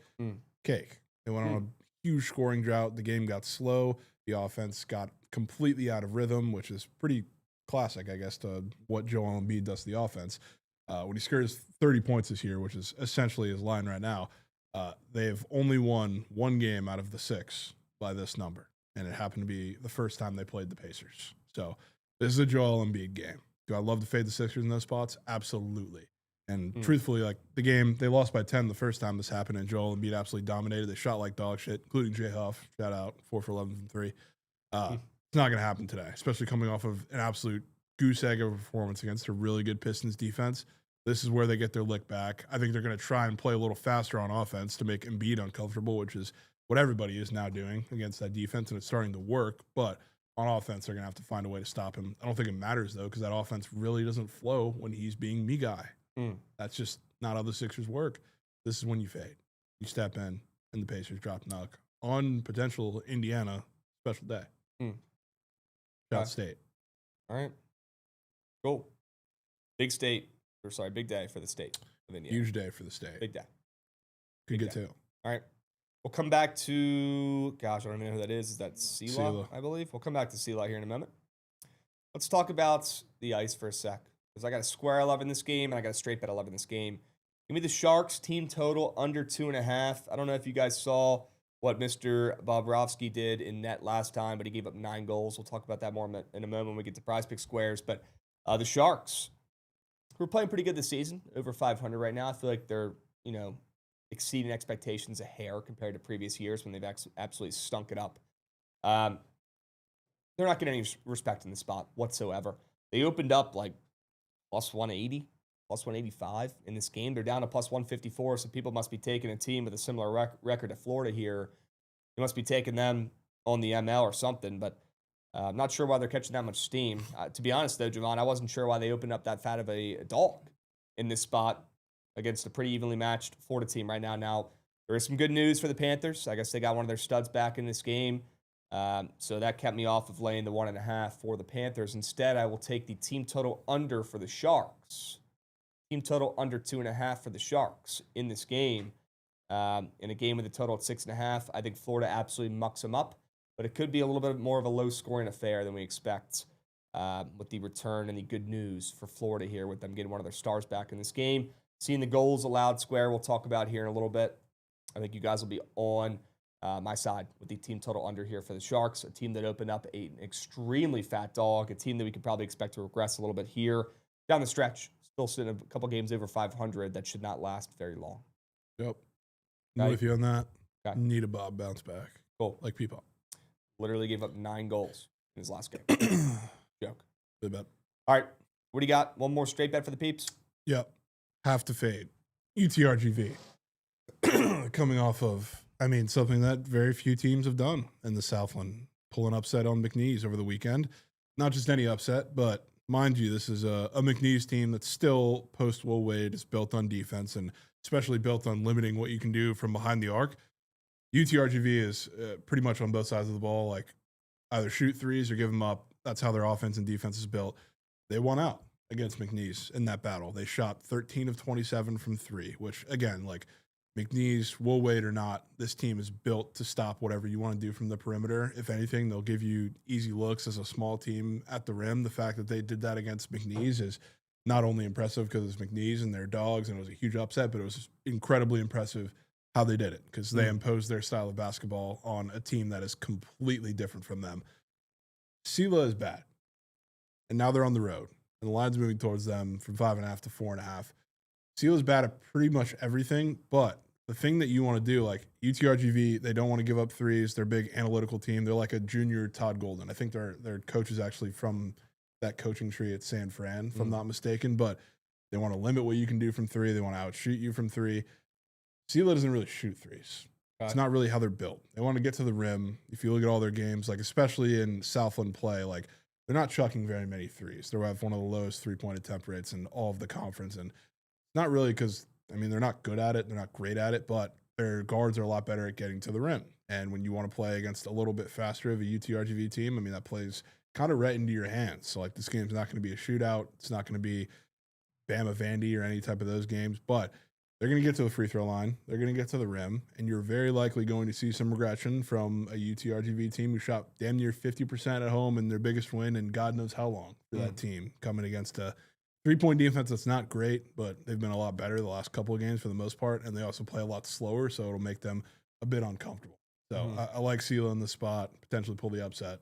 Cake. They went on a huge scoring drought. The game got slow. The offense got completely out of rhythm, which is pretty classic, I guess, to what Joel Embiid does to the offense. When he scores 30 points this year, which is essentially his line right now, they've only won one game out of the 6 by this number. And it happened to be the first time they played the Pacers. So this is a Joel Embiid game. Do I love to fade the Sixers in those spots? Absolutely. And truthfully, like the game, they lost by 10 the first time this happened, and Joel Embiid absolutely dominated. They shot like dog shit, including Jay Huff. Shout out, 4 for 11 from 3. It's not going to happen today, especially coming off of an absolute goose egg of a performance against a really good Pistons defense. This is where they get their lick back. I think they're going to try and play a little faster on offense to make Embiid uncomfortable, which is what everybody is now doing against that defense, and it's starting to work. But on offense, they're going to have to find a way to stop him. I don't think it matters, though, because that offense really doesn't flow when he's being me guy. That's just not how the Sixers work. This is when you fade. You step in, and the Pacers drop knock on potential Indiana special day. Shot State. All right. Cool. Big day for the state of Indiana. Huge day for the state. Big day. Could get to. All right. We'll come back to, I don't even know who that is. Is that Sela, I believe? We'll come back to Sela here in a moment. Let's talk about the ice for a sec. Because I got a square 11 this game, and I got a straight bet 11 this game. Give me the Sharks team total under 2.5. I don't know if you guys saw what Mr. Bobrovsky did in net last time, but he gave up 9 goals. We'll talk about that more in a moment when we get to Prize Pick Squares. But the Sharks, who are playing pretty good this season, over 500 right now. I feel like they're, exceeding expectations a hair compared to previous years when they've absolutely stunk it up. They're not getting any respect in the spot whatsoever. They opened up like plus 180, plus 185 in this game. They're down to plus 154, so people must be taking a team with a similar record to Florida here. They must be taking them on the ML or something, but I'm not sure why they're catching that much steam. To be honest, though, Jovan, I wasn't sure why they opened up that fat of a dog in this spot against a pretty evenly matched Florida team right now. Now, there is some good news for the Panthers. I guess they got one of their studs back in this game. So that kept me off of laying the 1.5 for the Panthers. Instead, I will take the team total under for the Sharks. Team total under 2.5 for the Sharks in this game. In a game with a total at 6.5, I think Florida absolutely mucks them up. But it could be a little bit more of a low-scoring affair than we expect with the return and the good news for Florida here with them getting one of their stars back in this game. Seeing the goals allowed square, we'll talk about here in a little bit. I think you guys will be on my side with the team total under here for the Sharks, a team that opened up an extremely fat dog, a team that we could probably expect to regress a little bit here down the stretch. Still sitting a couple games over 500 that should not last very long. Yep. I'm with you on that. Okay. Need a Bob bounce back. Cool. Like people. Literally gave up 9 goals in his last game. Joke. Good bet. All right. What do you got? One more straight bet for the peeps? Yep. Have to fade. UTRGV. Coming off of, something that very few teams have done in the Southland. Pull an upset on McNeese over the weekend. Not just any upset, but mind you, this is a McNeese team that's still post-Will Wade. It's built on defense and especially built on limiting what you can do from behind the arc. UTRGV is pretty much on both sides of the ball, like either shoot threes or give them up. That's how their offense and defense is built. They won out against McNeese in that battle. They shot 13 of 27 from 3, which, again, like McNeese, Will Wade or not, this team is built to stop whatever you want to do from the perimeter. If anything, they'll give you easy looks as a small team at the rim. The fact that they did that against McNeese is not only impressive because it's McNeese and their dogs and it was a huge upset, but it was incredibly impressive how they did it because they imposed their style of basketball on a team that is completely different from them. Sela is bad, and now they're on the road, and the line's moving towards them from 5.5 to 4.5. Sela's bad at pretty much everything, but the thing that you want to do, like UTRGV, they don't want to give up threes. They're a big analytical team. They're like a junior Todd Golden. I think their coach is actually from that coaching tree at San Fran, if I'm not mistaken. But they want to limit what you can do from three. They want to outshoot you from three. CLA doesn't really shoot threes. It's not really how they're built. They want to get to the rim. If you look at all their games, like especially in Southland play, like they're not chucking very many threes. They have one of the lowest three-point attempt rates in all of the conference. And it's not really because, I mean, they're not good at it. They're not great at it, but their guards are a lot better at getting to the rim. And when you want to play against a little bit faster of a UTRGV team, I mean, that plays kind of right into your hands. So, like, this game's not going to be a shootout. It's not going to be Bama Vandy or any type of those games, but they're going to get to the free throw line. They're going to get to the rim, and you're very likely going to see some regression from a UTRGV team who shot damn near 50% at home in their biggest win in God knows how long for that team, coming against a three-point defense that's not great, but they've been a lot better the last couple of games for the most part, and they also play a lot slower, so it'll make them a bit uncomfortable. So I like Sela in the spot, potentially pull the upset.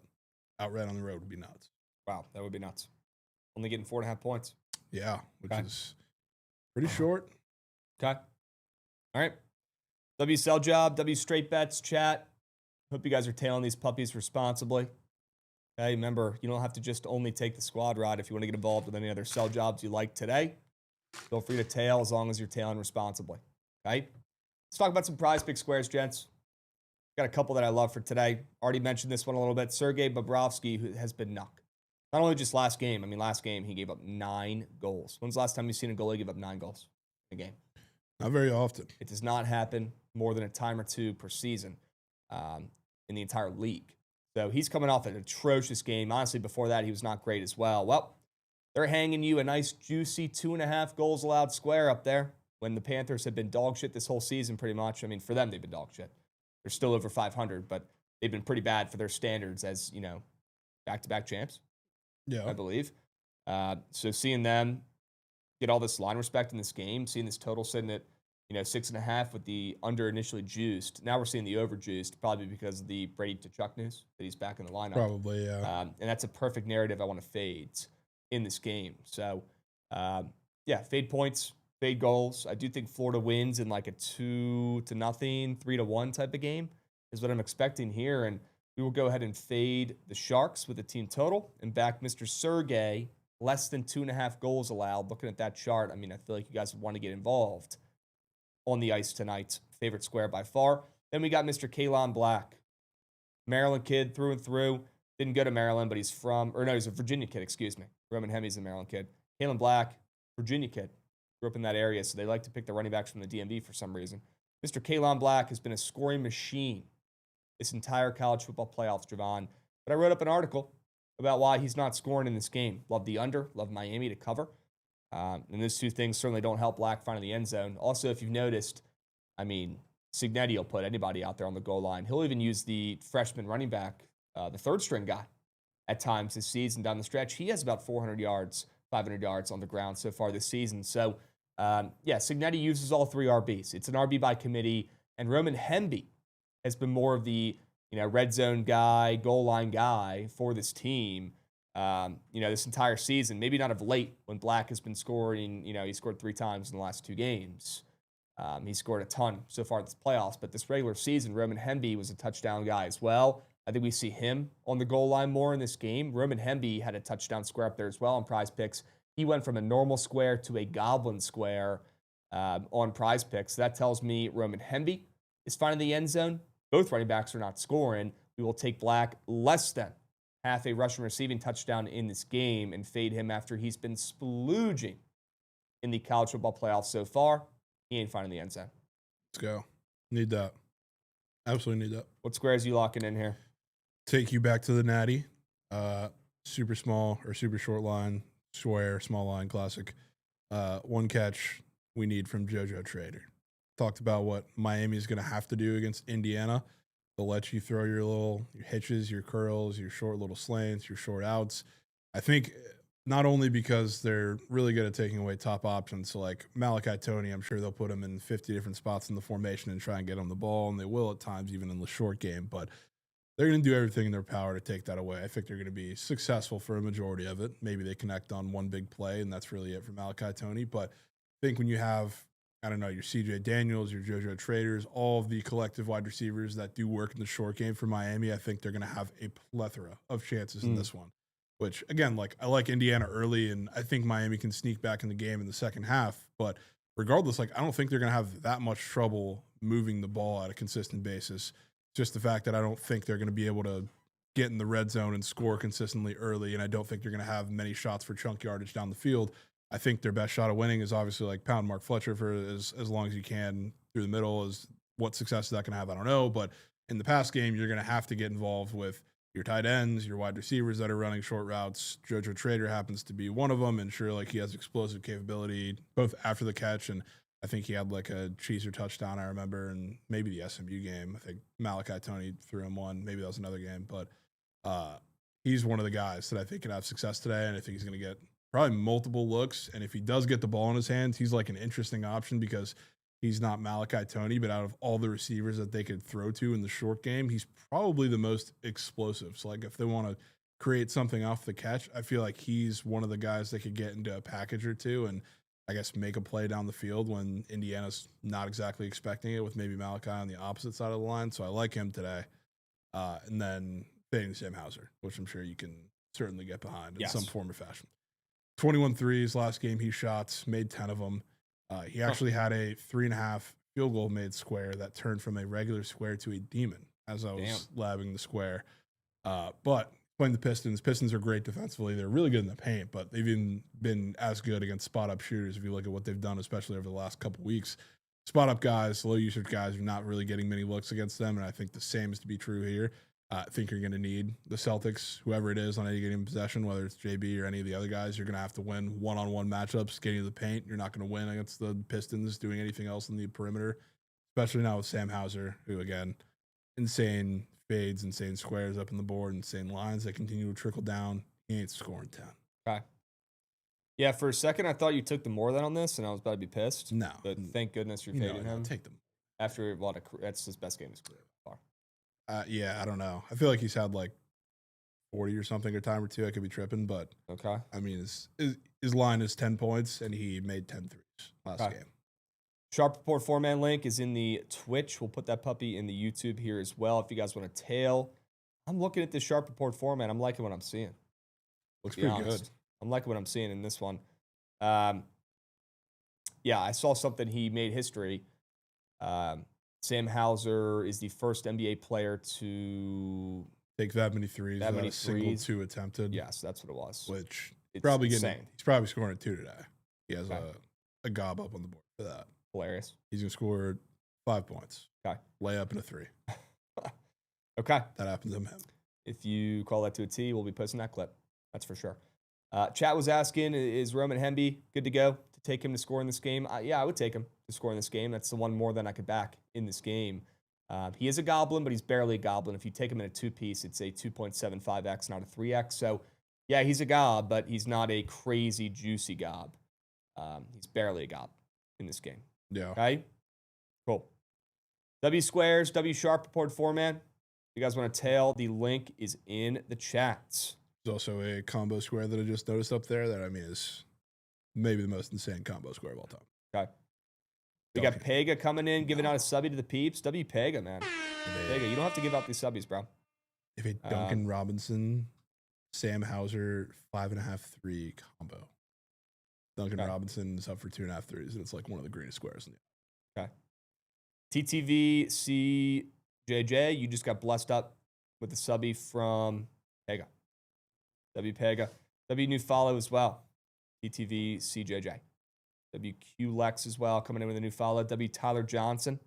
Outright on the road would be nuts. Wow, that would be nuts. Only getting 4.5 points. Yeah, which is pretty short. Okay. All right. W Sell Job, W Straight Bets, chat. Hope you guys are tailing these puppies responsibly. Okay, remember, you don't have to just only take the squad ride. If you want to get involved with any other sell jobs you like today, feel free to tail as long as you're tailing responsibly. Okay? Let's talk about some Prize Pick squares, gents. Got a couple that I love for today. Already mentioned this one a little bit. Sergei Bobrovsky, who has been knocked. Not only just last game. I mean, last game he gave up 9 goals. When's the last time you've seen a goalie give up 9 goals in a game? Not very often. It does not happen more than a time or two per season in the entire league. So he's coming off an atrocious game. Honestly, before that, he was not great as well. Well, they're hanging you a nice, juicy 2.5 goals allowed square up there when the Panthers have been dog shit this whole season pretty much. I mean, for them, they've been dog shit. They're still over 500, but they've been pretty bad for their standards as, you know, back-to-back champs, I believe. So seeing them get all this line respect in this game, seeing this total sitting at, 6.5 with the under initially juiced. Now we're seeing the over juiced, probably because of the Brady Tkachuk news that he's back in the lineup. Probably, yeah. And that's a perfect narrative I want to fade in this game. So, fade points, fade goals. I do think Florida wins in like a 2-0, 3-1 type of game is what I'm expecting here. And we will go ahead and fade the Sharks with the team total and back Mr. Sergei, less than 2.5 goals allowed. Looking at that chart, I mean, I feel like you guys would want to get involved on the ice tonight. Favorite square by far. Then we got Mr. Kalon Black. Maryland kid through and through. Didn't go to Maryland, but he's a Virginia kid, excuse me. Roman Hemi's a Maryland kid. Kalon Black, Virginia kid. Grew up in that area, so they like to pick the running backs from the DMV for some reason. Mr. Kalon Black has been a scoring machine this entire college football playoffs, Jovan. But I wrote up an article about why he's not scoring in this game. Love the under, love Miami to cover. And those two things certainly don't help Black finding the end zone. Also, if you've noticed, I mean, Cignetti will put anybody out there on the goal line. He'll even use the freshman running back, the third string guy, at times this season down the stretch. He has about 400 yards, 500 yards on the ground so far this season. So, Cignetti uses all 3 RBs. It's an RB by committee. And Roman Hemby has been more of the, red zone guy, goal line guy for this team, this entire season. Maybe not of late when Black has been scoring. He scored 3 times in the last 2 games. He scored a ton so far this playoffs. But this regular season, Roman Hemby was a touchdown guy as well. I think we see him on the goal line more in this game. Roman Hemby had a touchdown square up there as well on Prize Picks. He went from a normal square to a goblin square on Prize Picks. So that tells me Roman Hemby is finding the end zone. Both running backs are not scoring. We will take Black less than half a rushing receiving touchdown in this game and fade him after he's been splooging in the college football playoffs so far. He ain't finding the end zone. Let's go. Need that. Absolutely need that. What squares are you locking in here? Take you back to the natty. Super small or super short line, square, small line, classic. 1 catch we need from JoJo Trader. Talked about what Miami is going to have to do against Indiana. They'll let you throw your hitches, your curls, your short little slants, your short outs. I think not only because they're really good at taking away top options, so like Malachi Toney, I'm sure they'll put him in 50 different spots in the formation and try and get him the ball, and they will at times even in the short game, but they're going to do everything in their power to take that away. I think they're going to be successful for a majority of it. Maybe they connect on one big play, and that's really it for Malachi Toney, but I think when you have your CJ Daniels, your JoJo Traders, all of the collective wide receivers that do work in the short game for Miami, I think they're going to have a plethora of chances in this one. which again, like I like Indiana early, and I think Miami can sneak back in the game in the second half. But regardless, like I don't think they're going to have that much trouble moving the ball at a consistent basis. Just the fact that I don't think they're going to be able to get in the red zone and score consistently early, and I don't think they're going to have many shots for chunk yardage down the field. I think their best shot of winning is obviously like pound Mark Fletcher for as long as you can through the middle. Is what success is that going to have? I don't know, but in the pass game, you're going to have to get involved with your tight ends, your wide receivers that are running short routes. JoJo Trader happens to be one of them, and sure, like he has explosive capability both after the catch, and I think he had like a cheeser touchdown, I remember, and maybe the SMU game. I think Malachi Tony threw him one. Maybe that was another game, but he's one of the guys that I think can have success today, and I think he's going to get probably multiple looks. And if he does get the ball in his hands, he's like an interesting option because he's not Malachi Tony, but out of all the receivers that they could throw to in the short game, he's probably the most explosive. So, like, if they want to create something off the catch, I feel like he's one of the guys that could get into a package or two and I guess make a play down the field when Indiana's not exactly expecting it with maybe Malachi on the opposite side of the line. So I like him today. And then fading Sam Hauser, which I'm sure you can certainly get behind in some form or fashion. 21 threes last game he shot, made 10 of them. He actually had a 3.5 field goal made square that turned from a regular square to a demon as I was labbing the square. But playing the Pistons are great defensively. They're really good in the paint, but they've even been as good against spot-up shooters if you look at what they've done, especially over the last couple weeks. Spot-up guys, low-usage guys, you're not really getting many looks against them, and I think the same is to be true here. I think you're going to need the Celtics, whoever it is, on any given possession, whether it's JB or any of the other guys. You're going to have to win one-on-one matchups, getting to the paint. You're not going to win against the Pistons doing anything else in the perimeter, especially now with Sam Hauser, who, again, insane fades, insane squares up in the board, insane lines that continue to trickle down. He ain't scoring 10. Okay. Yeah, for a second, I thought you took the more than on this, and I was about to be pissed. No. But thank goodness you're fading him. Take them. After that's his best game of his career so far. Yeah, I don't know. I feel like he's had like 40 or something a time or two. I could be tripping, but okay. I mean, his line is 10 points, and he made 10 threes last game. Sharp Report 4-man link is in the Twitch. We'll put that puppy in the YouTube here as well if you guys want to tail. I'm looking at this Sharp Report 4-man. I'm liking what I'm seeing. Looks pretty good. I'm liking what I'm seeing in this one. Yeah, I saw something. He made history. Sam Hauser is the first NBA player to take that many threes. That many single two attempted. Yes, that's what it was. Which it's probably insane. He's probably scoring a 2 today. He has a gob up on the board for that. Hilarious. He's gonna score 5 points. Okay. Layup and a 3. Okay. That happens to him. If you call that to a T, we'll be posting that clip. That's for sure. Chat was asking, is Roman Hemby good to go to take him to score in this game? Yeah, I would take him to score in this game. That's the one more than I could back in this game. He is a goblin, but he's barely a goblin. If you take him in a 2-piece, it's a 2.75x, not a 3x. So, yeah, he's a gob, but he's not a crazy, juicy gob. He's barely a gob in this game. Yeah. Okay? Cool. W Squares, W Sharp Report 4-man. If you guys want to tail, the link is in the chat. There's also a combo square that I just noticed up there that I mean is maybe the most insane combo square of all time. Okay. We got Pega coming in, giving out a subby to the peeps. W Pega, man. Pega, you don't have to give out these subbies, bro. If a Duncan Robinson, Sam Hauser 5.5-3 combo. Duncan Robinson is up for 2.5 threes, and it's like one of the greenest squares in the Okay. TTV CJJ, you just got blessed up with the subby from Pega. W Pega. W new follow as well. TTV CJJ. WQ Lex as well, coming in with a new follow. W Tyler Johnson.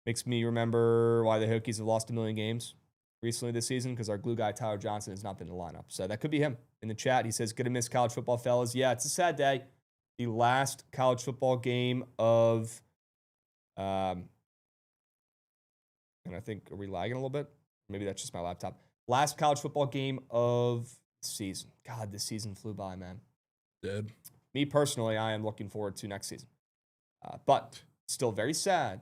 Makes me remember why the Hokies have lost 1 million games recently this season, because our glue guy Tyler Johnson has not been in the lineup. So that could be him. In the chat, he says, gonna miss college football, fellas. Yeah, it's a sad day. The last college football game of, and I think, are we lagging a little bit? Maybe that's just my laptop. Last college football game of the season. God, this season flew by, man. Dead. Me personally, I am looking forward to next season. But still very sad.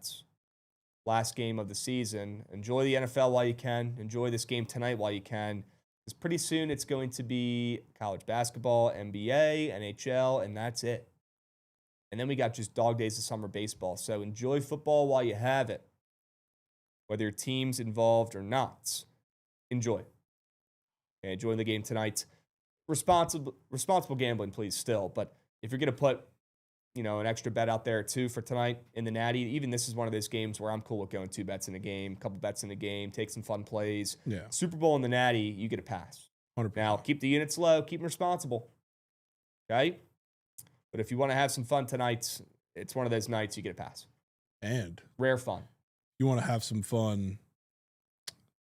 Last game of the season. Enjoy the NFL while you can. Enjoy this game tonight while you can. Because pretty soon it's going to be college basketball, NBA, NHL, and that's it. And then we got just dog days of summer baseball. So enjoy football while you have it. Whether your team's involved or not. Enjoy. Okay, enjoying the game tonight. Responsible gambling, please, still. But if you're going to put, an extra bet out there, too, for tonight in the Natty, even this is one of those games where I'm cool with going 2 bets in a game, a couple bets in a game, take some fun plays. Yeah. Super Bowl in the Natty, you get a pass. 100%. Now, keep the units low, keep them responsible. Okay? But if you want to have some fun tonight, it's one of those nights you get a pass. And rare fun. You want to have some fun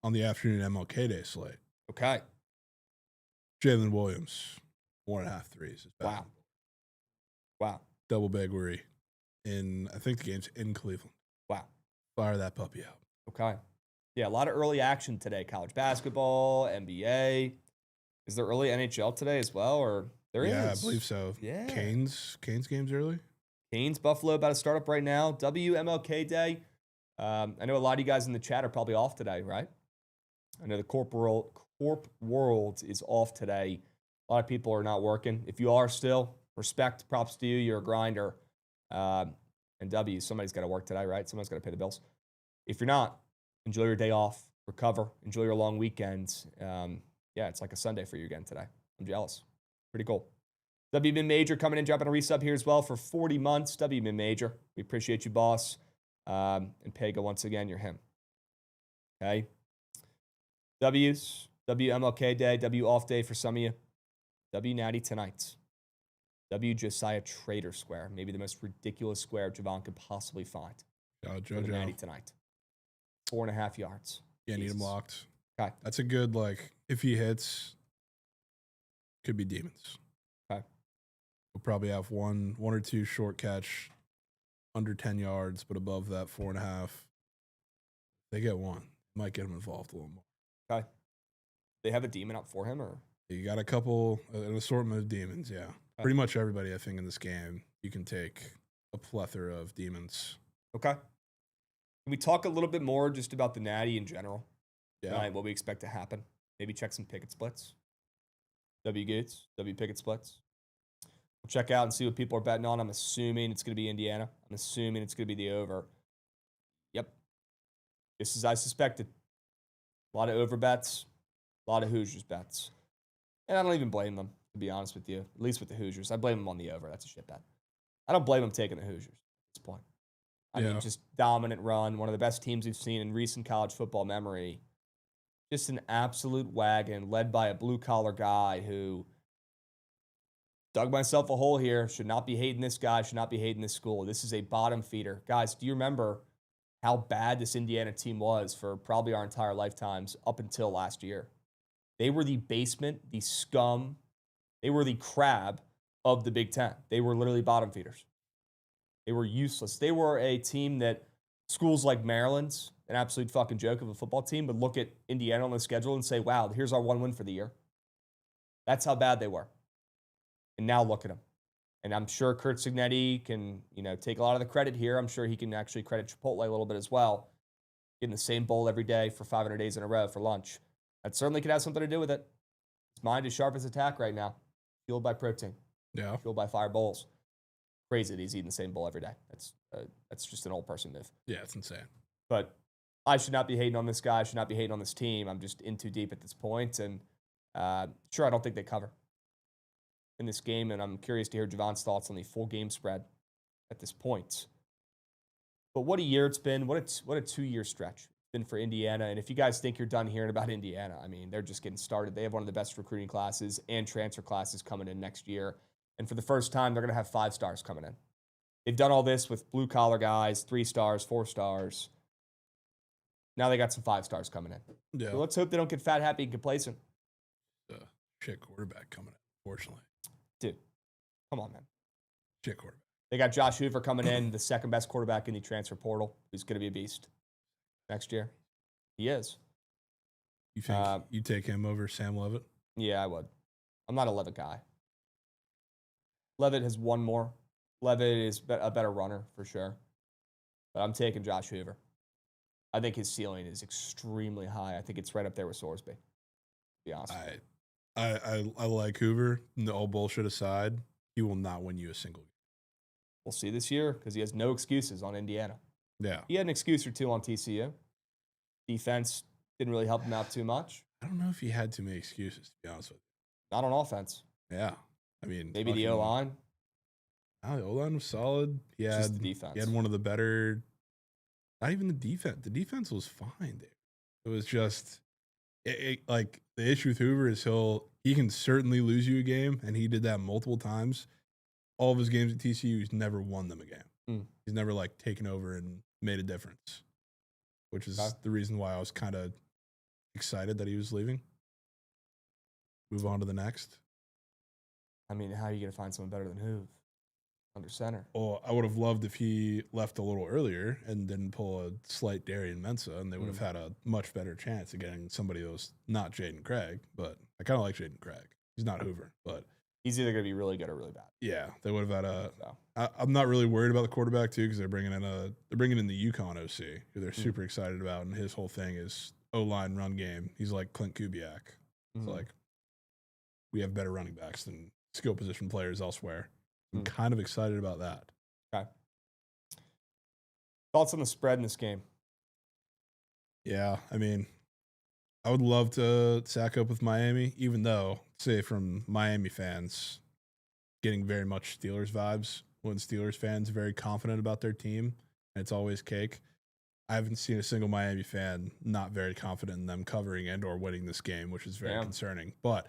on the afternoon MLK Day slate. Okay. Jalen Williams, 1.5 threes. Wow. Double baggery I think the game's in Cleveland. Wow. Fire that puppy out. Okay. Yeah, a lot of early action today. College basketball, NBA. Is there early NHL today as well? Or there is? Yeah, I believe so. Yeah. Canes game's early. Canes, Buffalo about to start up right now. WMLK Day. I know a lot of you guys in the chat are probably off today, right? I know the corp world is off today. A lot of people are not working. If you are still, respect, props to you. You're a grinder. And W, somebody's got to work today, right? Somebody's got to pay the bills. If you're not, enjoy your day off, recover, enjoy your long weekend. Yeah, it's like a Sunday for you again today. I'm jealous. Pretty cool. WMin Major coming in, dropping a resub here as well for 40 months. WMin Major, we appreciate you, boss. And Pega, once again, you're him. Okay. W's, WMLK Day, W off day for some of you. W Natty tonight. W Josiah Trader Square, maybe the most ridiculous square Jovan could possibly find. For the Natty tonight. 4.5 yards. Yeah, need him locked. Okay. That's a good, if he hits, could be demons. Okay. We'll probably have one or two short catch under 10 yards, but above that 4.5. They get one. Might get him involved a little more. Okay. They have a demon up for him, or? You got an assortment of demons, yeah. Okay. Pretty much everybody, I think, in this game, you can take a plethora of demons. Okay. Can we talk a little bit more just about the Natty in general? Yeah. Tonight, what we expect to happen. Maybe check some picket splits. W Gates, W picket splits. We'll check out and see what people are betting on. I'm assuming it's going to be Indiana. I'm assuming it's going to be the over. Yep. Just as I suspected. A lot of over bets. A lot of Hoosiers bets. And I don't even blame them, to be honest with you. At least with the Hoosiers. I blame them on the over. That's a shit bet. I don't blame them taking the Hoosiers at this point. I mean, just dominant run. One of the best teams we've seen in recent college football memory. Just an absolute wagon led by a blue-collar guy who dug myself a hole here. Should not be hating this guy. Should not be hating this school. This is a bottom feeder. Guys, do you remember how bad this Indiana team was for probably our entire lifetimes up until last year? They were the basement, the scum. They were the crab of the Big Ten. They were literally bottom feeders. They were useless. They were a team that schools like Maryland's, an absolute fucking joke of a football team, would look at Indiana on the schedule and say, wow, here's our one win for the year. That's how bad they were. And now look at them. And I'm sure Kurt Cignetti can, take a lot of the credit here. I'm sure he can actually credit Chipotle a little bit as well. Getting the same bowl every day for 500 days in a row for lunch. That certainly could have something to do with it. His mind is sharp as a tack right now. Fueled by protein. Yeah. Fueled by fire bowls. Crazy that he's eating the same bowl every day. That's just an old person move. Yeah, it's insane. But I should not be hating on this guy. I should not be hating on this team. I'm just in too deep at this point. And sure, I don't think they cover in this game. And I'm curious to hear Jovan's thoughts on the full game spread at this point. But what a year it's been. What a 2-year stretch it's been for Indiana. And if you guys think you're done hearing about Indiana, I mean, they're just getting started. They have one of the best recruiting classes and transfer classes coming in next year. And for the first time, they're going to have 5 stars coming in. They've done all this with blue-collar guys, 3 stars, 4 stars. Now they got some 5 stars coming in. Yeah. So let's hope they don't get fat, happy, and complacent. Shit quarterback coming in, unfortunately. Dude, come on, man. Shit quarterback. They got Josh Hoover coming in, the second best quarterback in the transfer portal, who's going to be a beast next year. He is. You think you take him over Sam Levitt? Yeah, I would. I'm not a Levitt guy. Levitt has won more. Levitt is a better runner for sure. But I'm taking Josh Hoover. I think his ceiling is extremely high. I think it's right up there with Sorsby. To be honest. I like Hoover. All bullshit aside, he will not win you a single game. We'll see this year because he has no excuses on Indiana. Yeah. He had an excuse or two on TCU. Defense didn't really help him out too much. I don't know if he had too many excuses, to be honest with Not on offense. you. Yeah. I mean, Maybe the O-line. The O-line was solid. Just the defense. He had one of the better, not even the defense. The defense was fine, dude. It was just, like, the issue with Hoover is he can certainly lose you a game, and he did that multiple times. All of his games at TCU, he's never won them a game. He's never, like, taken over and made a difference, which is the reason why I was kind of excited that he was leaving. Move on to the next. I mean, how are you going to find someone better than Hoove under center? Well, I would have loved if he left a little earlier and didn't pull a slight Darian Mensah, and they would have had a much better chance of getting somebody that was not Jaden Craig. But I kind of like Jaden Craig. He's not Hoover, but he's either going to be really good or really bad. Yeah, they would have had I'm not really worried about the quarterback too, because they're bringing in the UConn OC, who they're super excited about, and his whole thing is O-line run game. He's like Clint Kubiak. It's like, we have better running backs than skill position players elsewhere. I'm kind of excited about that. Okay. Thoughts on the spread in this game? Yeah, I mean, I would love to sack up with Miami, even though, say, from Miami fans, getting very much Steelers vibes when Steelers fans are very confident about their team, and it's always cake. I haven't seen a single Miami fan not very confident in them covering and or winning this game, which is very concerning. But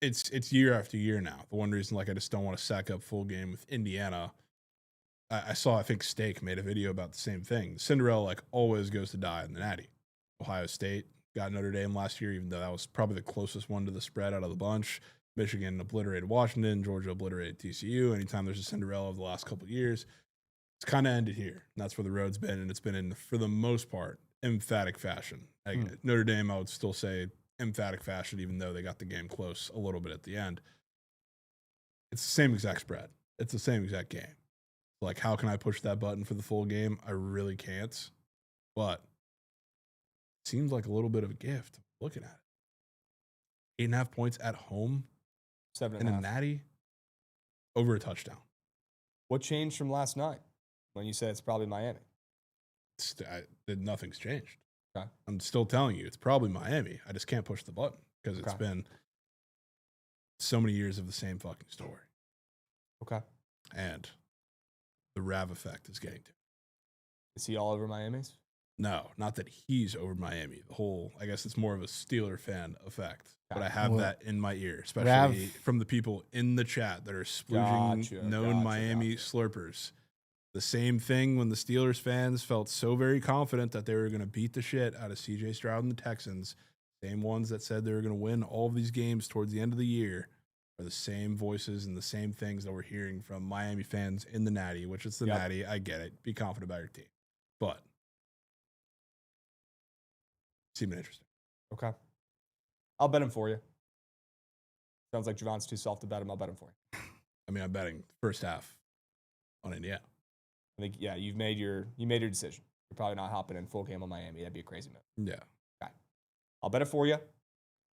it's year after year now. The one reason, like, I just don't want to sack up full game with Indiana. I think Steak made a video about the same thing. Cinderella, like, always goes to die in the Natty. Ohio State got Notre Dame last year, even though that was probably the closest one to the spread out of the bunch. Michigan obliterated Washington. Georgia obliterated TCU. Anytime there's a Cinderella of the last couple of years, it's kind of ended here. And that's where the road's been, and it's been in, for the most part, emphatic fashion. Notre Dame, I would still say emphatic fashion, even though they got the game close a little bit at the end. It's the same exact spread. It's the same exact game. Like, how can I push that button for the full game? I really can't. But it seems like a little bit of a gift looking at it. 8.5 points at home. 7.5. In a Natty over a touchdown. What changed from last night when you said it's probably Miami? Nothing's changed. Okay. I'm still telling you, it's probably Miami. I just can't push the button because it's been so many years of the same fucking story. Okay. And the Rav effect is getting to. Is he all over Miami's? No, not that he's over Miami. I guess it's more of a Steeler fan effect. But I have that in my ear, especially from the people in the chat that are splooging known Miami slurpers. The same thing when the Steelers fans felt so very confident that they were going to beat the shit out of CJ Stroud and the Texans. Same ones that said they were going to win all of these games towards the end of the year are the same voices and the same things that we're hearing from Miami fans in the Natty, which is the Natty. I get it. Be confident about your team. But seemed interesting. Okay. I'll bet him for you. Sounds like Javon's too soft to bet him. I'll bet him for you. I mean, I'm betting first half on Indiana. I think, you made your decision. You're probably not hopping in full game on Miami. That'd be a crazy move. Yeah. Okay. I'll bet it for you.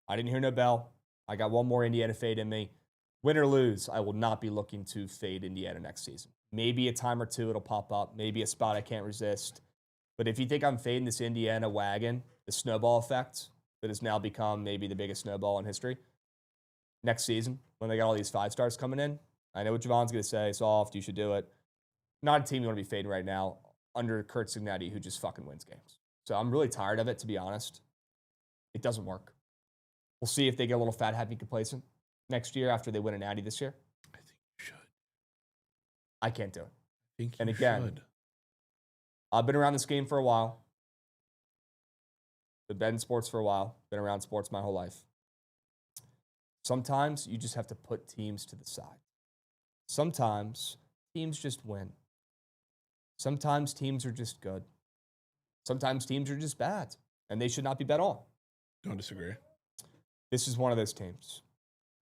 I didn't hear no bell. I got one more Indiana fade in me. Win or lose, I will not be looking to fade Indiana next season. Maybe a time or two it'll pop up. Maybe a spot I can't resist. But if you think I'm fading this Indiana wagon, the snowball effect that has now become maybe the biggest snowball in history, next season, when they got all these 5-stars coming in, I know what Javon's going to say. Soft, you should do it. Not a team you want to be fading right now under Kurt Cignetti, who just fucking wins games. So I'm really tired of it, to be honest. It doesn't work. We'll see if they get a little fat, happy, complacent next year after they win a Natty this year. I think you should. I can't do it. I think and you again, should. I've been around this game for a while. I've been in sports for a while. Been around sports my whole life. Sometimes you just have to put teams to the side. Sometimes teams just win. Sometimes teams are just good. Sometimes teams are just bad, and they should not be bet on. Don't disagree. This is one of those teams.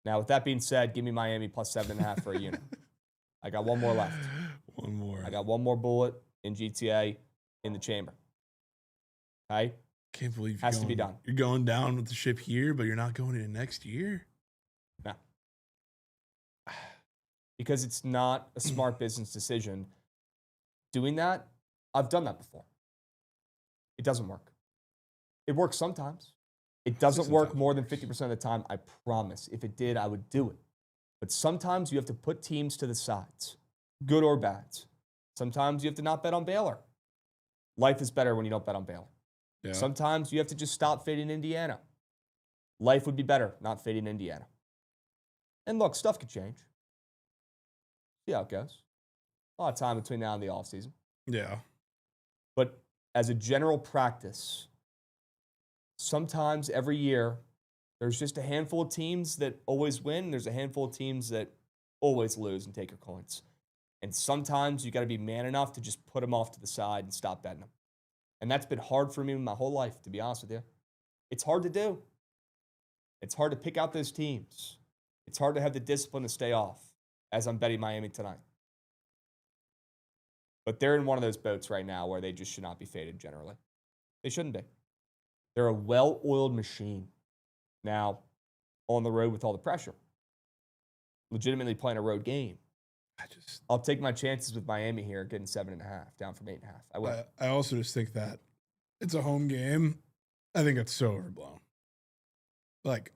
Now, with that being said, give me Miami plus 7.5 for a unit. I got one more left. One more. I got one more bullet in GTA in the chamber. Okay? Can't believe has to be done. You're going down with the ship here, but you're not going in next year? No. Because it's not a smart business decision. Doing that, I've done that before. It doesn't work. It works sometimes. It doesn't isn't work how it more than works. 50% of the time, I promise. If it did, I would do it. But sometimes you have to put teams to the sides, good or bad. Sometimes you have to not bet on Baylor. Life is better when you don't bet on Baylor. Yeah. Sometimes you have to just stop fading Indiana. Life would be better not fading Indiana. And look, stuff could change. See how it goes. A lot of time between now and the offseason. Yeah. But as a general practice, sometimes every year, there's just a handful of teams that always win. There's a handful of teams that always lose and take your coins. And sometimes you got to be man enough to just put them off to the side and stop betting them. And that's been hard for me my whole life, to be honest with you. It's hard to do. It's hard to pick out those teams. It's hard to have the discipline to stay off, as I'm betting Miami tonight. But they're in one of those boats right now where they just should not be faded generally. They shouldn't be. They're a well-oiled machine. Now, on the road with all the pressure. Legitimately playing a road game. I'll take my chances with Miami here, getting 7.5, down from 8.5. I will. I also just think that it's a home game. I think it's so overblown. Like,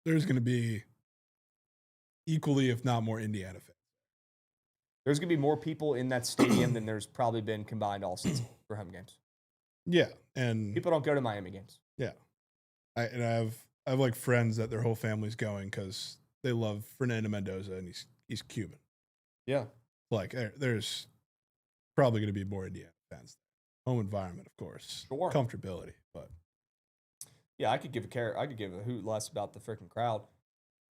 there's going to be equally, if not more, Indiana fans. There's going to be more people in that stadium than there's probably been combined all season for home games. Yeah, and People don't go to Miami games. yeah, I have like friends that their whole family's going because they love Fernando Mendoza and he's Cuban. Yeah. Like, there's probably going to be more Indiana fans. Home environment, of course. Sure. Comfortability, but Yeah, I could give a hoot less about the freaking crowd.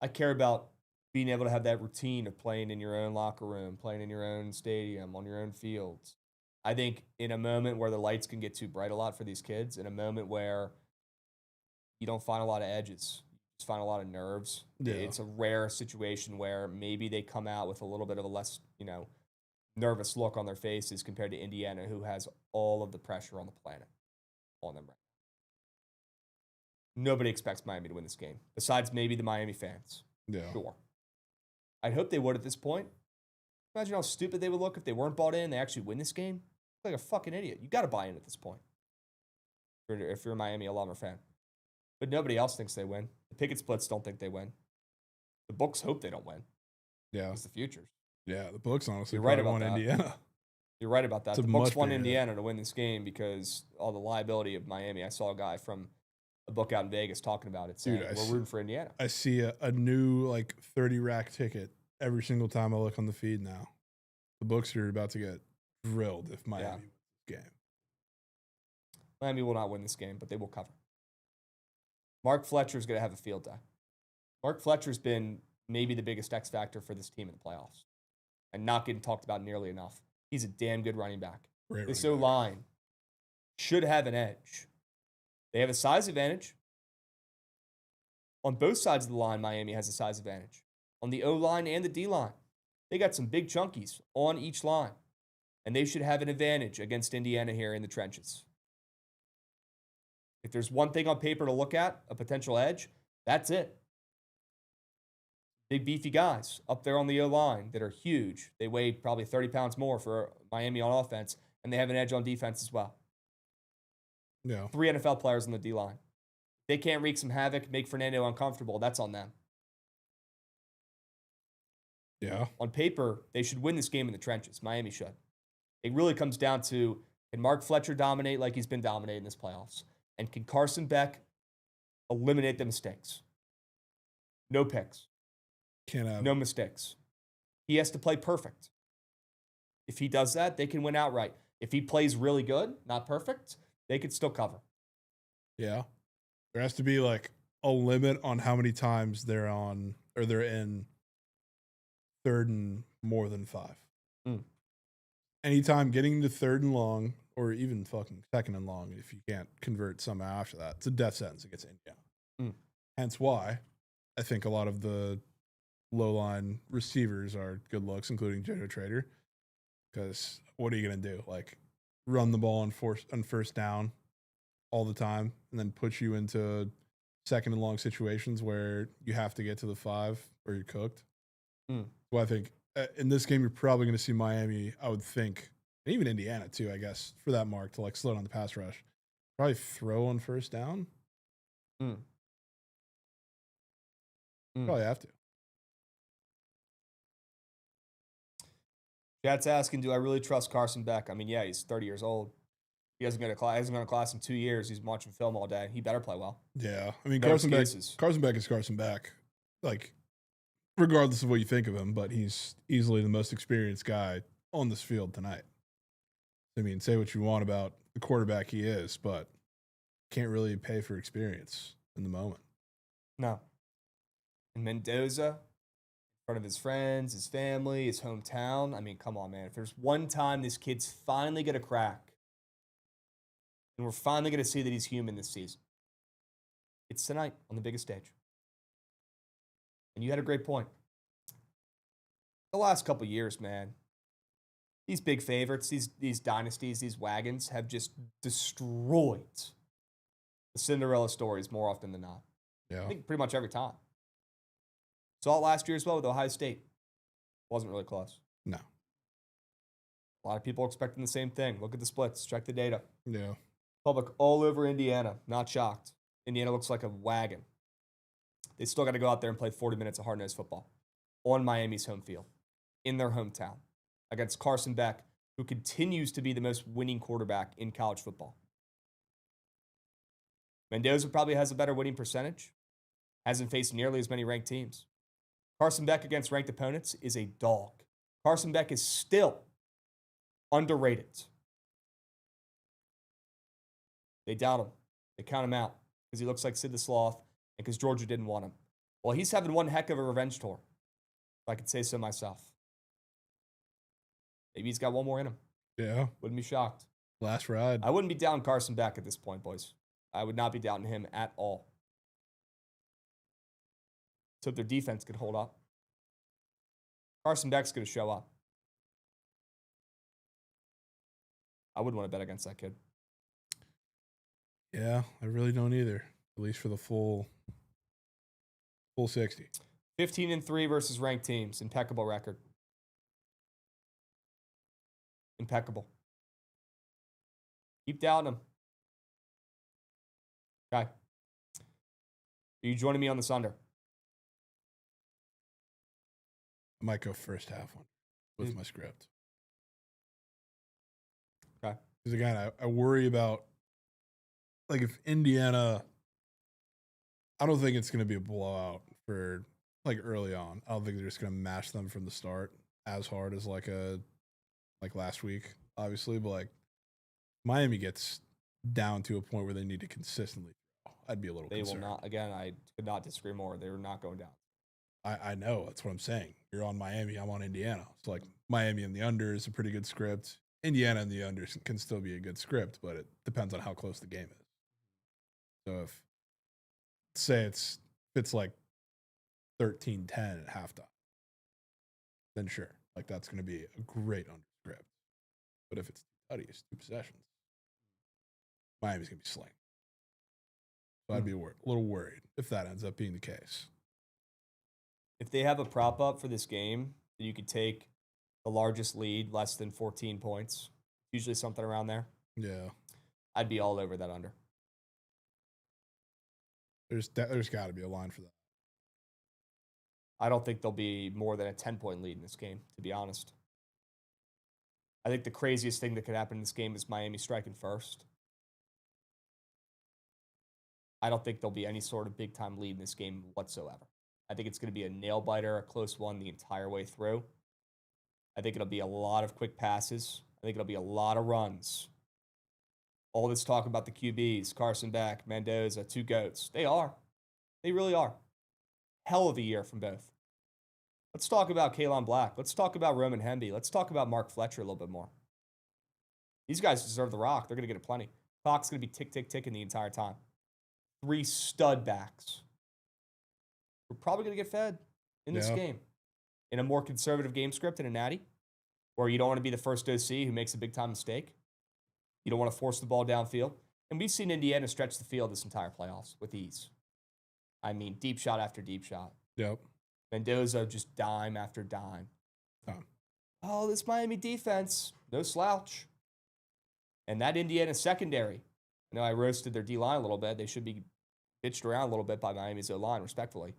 I care about being able to have that routine of playing in your own locker room, playing in your own stadium, on your own fields. I think in a moment where the lights can get too bright a lot for these kids, in a moment where you don't find a lot of edges, you just find a lot of nerves. Yeah. It's a rare situation where maybe they come out with a little bit of a less, nervous look on their faces compared to Indiana, who has all of the pressure on the planet on them right now. Nobody expects Miami to win this game, besides maybe the Miami fans. yeah. Sure. I'd hope they would at this point. Imagine how stupid they would look if they weren't bought in and they actually win this game. Like a fucking idiot. You got to buy in at this point if you're a Miami alum or fan. But nobody else thinks they win. The picket splits don't think they win. The books hope they don't win. Yeah. It's the futures. Yeah, the books honestly You're right probably about won that. Indiana. You're right about that. It's a The books much won bigger hit. Indiana to win this game because all the liability of Miami. I saw a guy from a book out in Vegas talking about it, saying Dude, we're rooting for Indiana. I see a new like 30 rack ticket every single time I look on the feed now. The books are about to get drilled if Miami wins this game. Miami will not win this game, but they will cover. Mark Fletcher's going to have a field day. Mark Fletcher's been maybe the biggest X factor for this team in the playoffs and not getting talked about nearly enough. He's a damn good running back. Great This running back. O-line should have an edge. They have a size advantage. On both sides of the line, Miami has a size advantage. On the O-line and the D-line, they got some big chunkies on each line, and they should have an advantage against Indiana here in the trenches. If there's one thing on paper to look at, a potential edge, that's it. Big, beefy guys up there on the O-line that are huge. They weigh probably 30 pounds more for Miami on offense, and they have an edge on defense as well. Yeah. 3 NFL players on the D-line. They can't wreak some havoc, make Fernando uncomfortable. That's on them. Yeah. On paper, they should win this game in the trenches. Miami should. It really comes down to, can Mark Fletcher dominate like he's been dominating this playoffs? And can Carson Beck eliminate the mistakes? No picks. Can't have No mistakes. He has to play perfect. If he does that, they can win outright. If he plays really good, not perfect, they could still cover. Yeah. There has to be like a limit on how many times they're on or they're in third and more than 5. Anytime getting to third and long or even fucking second and long, if you can't convert somehow after that, it's a death sentence against Indiana. Hence why I think a lot of the low line receivers are good looks, including JoJo Trader. Because what are you going to do? Like run the ball on first down all the time and then put you into second and long situations where you have to get to the 5 or you're cooked. Well, I think in this game, you're probably going to see Miami, I would think, and even Indiana too, I guess, for that mark to like slow down the pass rush. Probably throw on first down Mm. Mm. Probably have to. Chat's asking, do I really trust Carson Beck? I mean, yeah, he's 30 years old. He hasn't gone to class in 2 years. He's watching film all day. He better play well. Yeah. I mean, No Carson Beck excuses. is Carson Beck. Like, regardless of what you think of him, but he's easily the most experienced guy on this field tonight. I mean, say what you want about the quarterback he is, but can't really pay for experience in the moment. No. And Mendoza, in front of his friends, his family, his hometown. I mean, come on, man. If there's one time this kid's finally going to crack, and we're finally going to see that he's human this season, it's tonight on the biggest stage. And you had a great point. The last couple years, man, these big favorites, these dynasties, these wagons have just destroyed the Cinderella stories more often than not. Yeah. I think pretty much every time. Saw it last year as well with Ohio State. Wasn't really close. No. A lot of people are expecting the same thing. Look at the splits. Check the data. Yeah. Public all over Indiana. Not shocked. Indiana looks like a wagon. They still got to go out there and play 40 minutes of hard-nosed football on Miami's home field, in their hometown, against Carson Beck, who continues to be the most winning quarterback in college football. Mendoza probably has a better winning percentage, hasn't faced nearly as many ranked teams. Carson Beck against ranked opponents is a dog. Carson Beck is still underrated. They doubt him. They count him out because he looks like Sid the Sloth and because Georgia didn't want him. Well, he's having one heck of a revenge tour, if I could say so myself. Maybe he's got one more in him. Yeah. Wouldn't be shocked. Last ride. I wouldn't be down Carson Beck at this point, boys. I would not be doubting him at all. So if their defense could hold up, Carson Beck's going to show up. I wouldn't want to bet against that kid. Yeah, I really don't either. At least for the full 60. 15-3 versus ranked teams. Impeccable record. Impeccable. Keep doubting him. Okay. Are you joining me on this under? I might go first half one with my script. Okay. Because again, I worry about, like, if Indiana, I don't think it's going to be a blowout for, like, early on. I don't think they're just going to mash them from the start as hard as like last week, obviously. But like Miami gets down to a point where they need to consistently throw. I'd be a little concerned. They will not. Again, I could not disagree more. They were not going down. I know. That's what I'm saying. You're on Miami. I'm on Indiana. It's like Miami and the under is a pretty good script. Indiana and the under can still be a good script, but it depends on how close the game is. So if, say it's like 13-10 at halftime, then sure. Like, that's going to be a great under script. But if it's tutties, 2 possessions, Miami's going to be slaying. So I'd be a little worried if that ends up being the case. If they have a prop up for this game, that you could take the largest lead, less than 14 points, usually something around there. Yeah. I'd be all over that under. There's got to be a line for that. I don't think there'll be more than a 10-point lead in this game, to be honest. I think the craziest thing that could happen in this game is Miami striking first. I don't think there'll be any sort of big-time lead in this game whatsoever. I think it's going to be a nail-biter, a close one the entire way through. I think it'll be a lot of quick passes. I think it'll be a lot of runs. All this talk about the QBs, Carson Beck, Mendoza, 2 GOATs. They are. They really are. Hell of a year from both. Let's talk about Kalen Black. Let's talk about Roman Hemby. Let's talk about Mark Fletcher a little bit more. These guys deserve the rock. They're going to get it plenty. Clock's going to be ticking the entire time. 3 stud backs. We're probably going to get fed in this game. In a more conservative game script in a natty, where you don't want to be the first OC who makes a big-time mistake. You don't want to force the ball downfield. And we've seen Indiana stretch the field this entire playoffs with ease. I mean, deep shot after deep shot. Yep. Mendoza just dime after dime. Oh, this Miami defense, no slouch. And that Indiana secondary, I know I roasted their D-line a little bit. They should be pitched around a little bit by Miami's O-line, respectfully.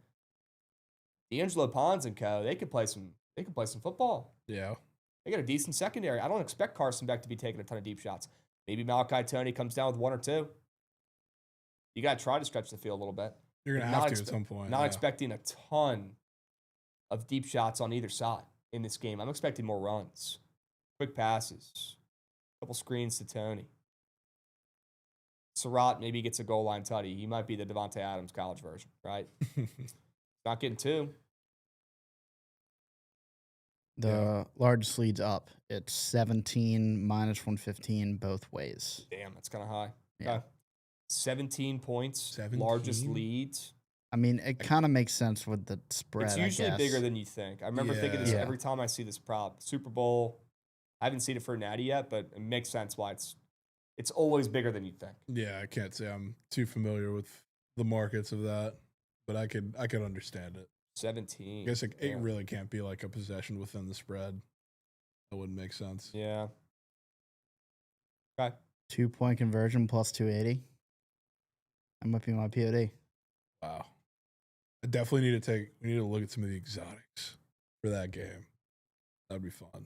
D'Angelo Pons and co, they could play some football. Yeah. They got a decent secondary. I don't expect Carson Beck to be taking a ton of deep shots. Maybe Malachi Toney comes down with 1 or 2. You got to try to stretch the field a little bit. You're going to have to at some point. Not expecting a ton of deep shots on either side in this game. I'm expecting more runs, quick passes, a couple screens to Toney. Surratt maybe gets a goal line tutty. He might be the Devontae Adams college version, right? Not getting 2. The largest lead's up. It's 17 minus 115 both ways. Damn, that's kind of high. Yeah. 17 points, 17? largest leads. I mean, it kind of makes sense with the spread. It's usually I guess. bigger than you think. I remember thinking this every time I see this prop. Super Bowl, I haven't seen it for Natty yet, but it makes sense why it's always bigger than you think. Yeah, I can't say I'm too familiar with the markets of that, but I could understand it. 17. I guess it really can't be like a possession within the spread. That wouldn't make sense. Yeah. Okay. 2-point conversion plus 280. That might be my POD. Wow. I definitely need to look at some of the exotics for that game. That'd be fun.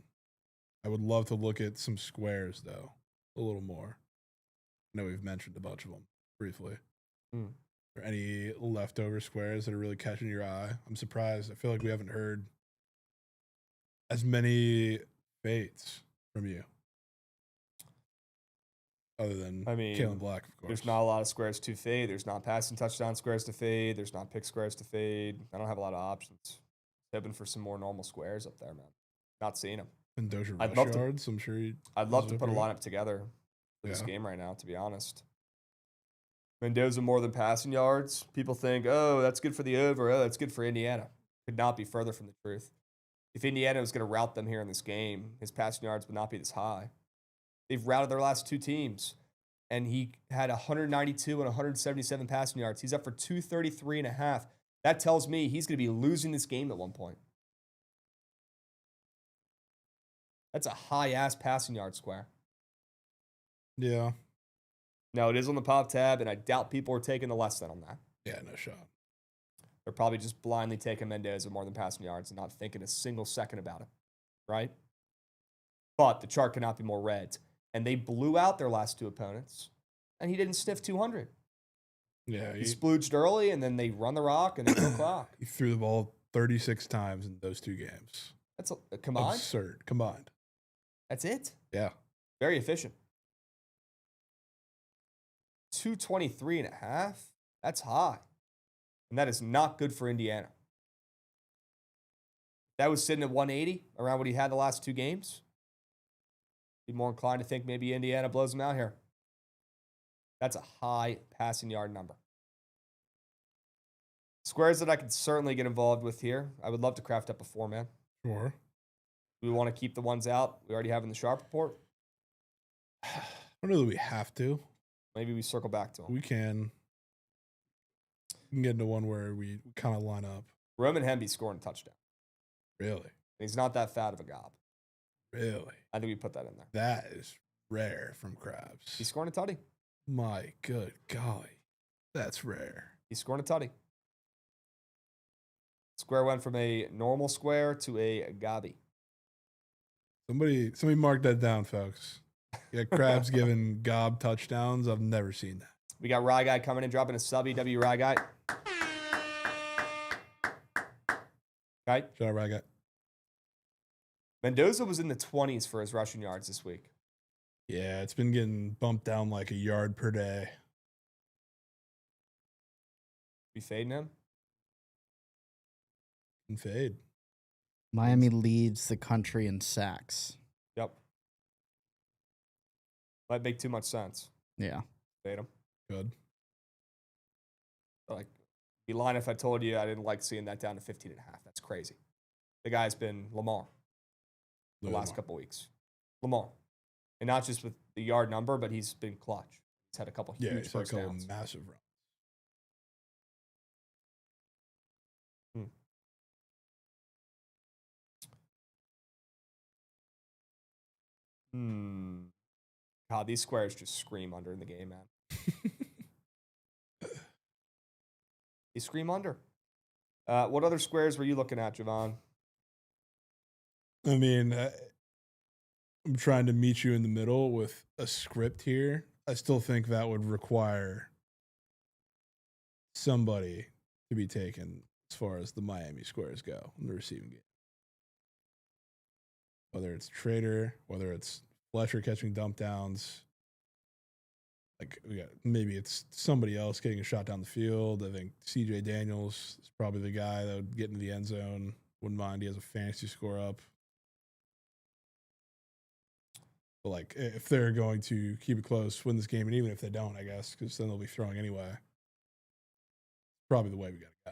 I would love to look at some squares though, a little more. I know we've mentioned a bunch of them briefly. Are any leftover squares that are really catching your eye? I'm surprised. I feel like we haven't heard as many fates from you. Other than Kalen Black, of course. There's not a lot of squares to fade. There's not passing touchdown squares to fade. There's not pick squares to fade. I don't have a lot of options. Hoping for some more normal squares up there, man. Not seeing them. And Dozier rush yards, I'm sure I'd love to put a lineup together for this game right now, to be honest. Mendoza more than passing yards. People think, oh, that's good for the over. Oh, that's good for Indiana. Could not be further from the truth. If Indiana was going to rout them here in this game, his passing yards would not be this high. They've routed their last 2 teams, and he had 192 and 177 passing yards. He's up for 233.5. That tells me he's going to be losing this game at one point. That's a high-ass passing yard square. Yeah. No, it is on the pop tab, and I doubt people are taking the less than on that. Yeah, no shot. They're probably just blindly taking Mendoza more than passing yards and not thinking a single second about it, right? But the chart cannot be more red. And they blew out their last 2 opponents, and he didn't sniff 200. Yeah. He splooged early, and then they run the rock, and they kill clock. He threw the ball 36 times in those 2 games. That's combined? Absurd. Combined. That's it? Yeah. Very efficient. 223.5? That's high. And that is not good for Indiana. That was sitting at 180, around what he had the last 2 games. Be more inclined to think maybe Indiana blows them out here. That's a high passing yard number. Squares that I could certainly get involved with here. I would love to craft up a 4-man. Sure. Do we want to keep the ones out we already have in the Sharp report? I don't know that we have to. Maybe we circle back to them. We can get into one where we kind of line up. Roman Hemby scoring a touchdown. Really? He's not that fat of a gob. Really? I think we put that in there. That is rare from Krabs. He's scoring a tutty. My good golly. That's rare. He's scoring a tutty. Square went from a normal square to a gobby. Somebody mark that down, folks. Yeah, Krabs giving gob touchdowns. I've never seen that. We got Rye Guy coming in, dropping a subby. W Rye Guy. Right? Shout out, Rye Guy. Mendoza was in the 20s for his rushing yards this week. Yeah, it's been getting bumped down like a yard per day. We fading him? And fade. Miami leads the country in sacks. Yep. Might make too much sense. Yeah. Fade him. Good. Like, be lying if I told you I didn't like seeing that down to 15.5. That's crazy. The guy's been Lamar the last couple weeks. Lamar. And not just with the yard number, but he's been clutch. He's had a couple huge first downs. Massive runs. God, these squares just scream under in the game, man. You scream under. What other squares were you looking at, Jovan? I mean, I'm trying to meet you in the middle with a script here. I still think that would require somebody to be taken as far as the Miami squares go in the receiving game. Whether it's Trader, whether it's Fletcher catching dump downs, like maybe it's somebody else getting a shot down the field. I think CJ Daniels is probably the guy that would get into the end zone. Wouldn't mind. He has a fantasy score up. But like, if they're going to keep it close, win this game, and even if they don't, I guess, because then they'll be throwing anyway. Probably the way we got to go.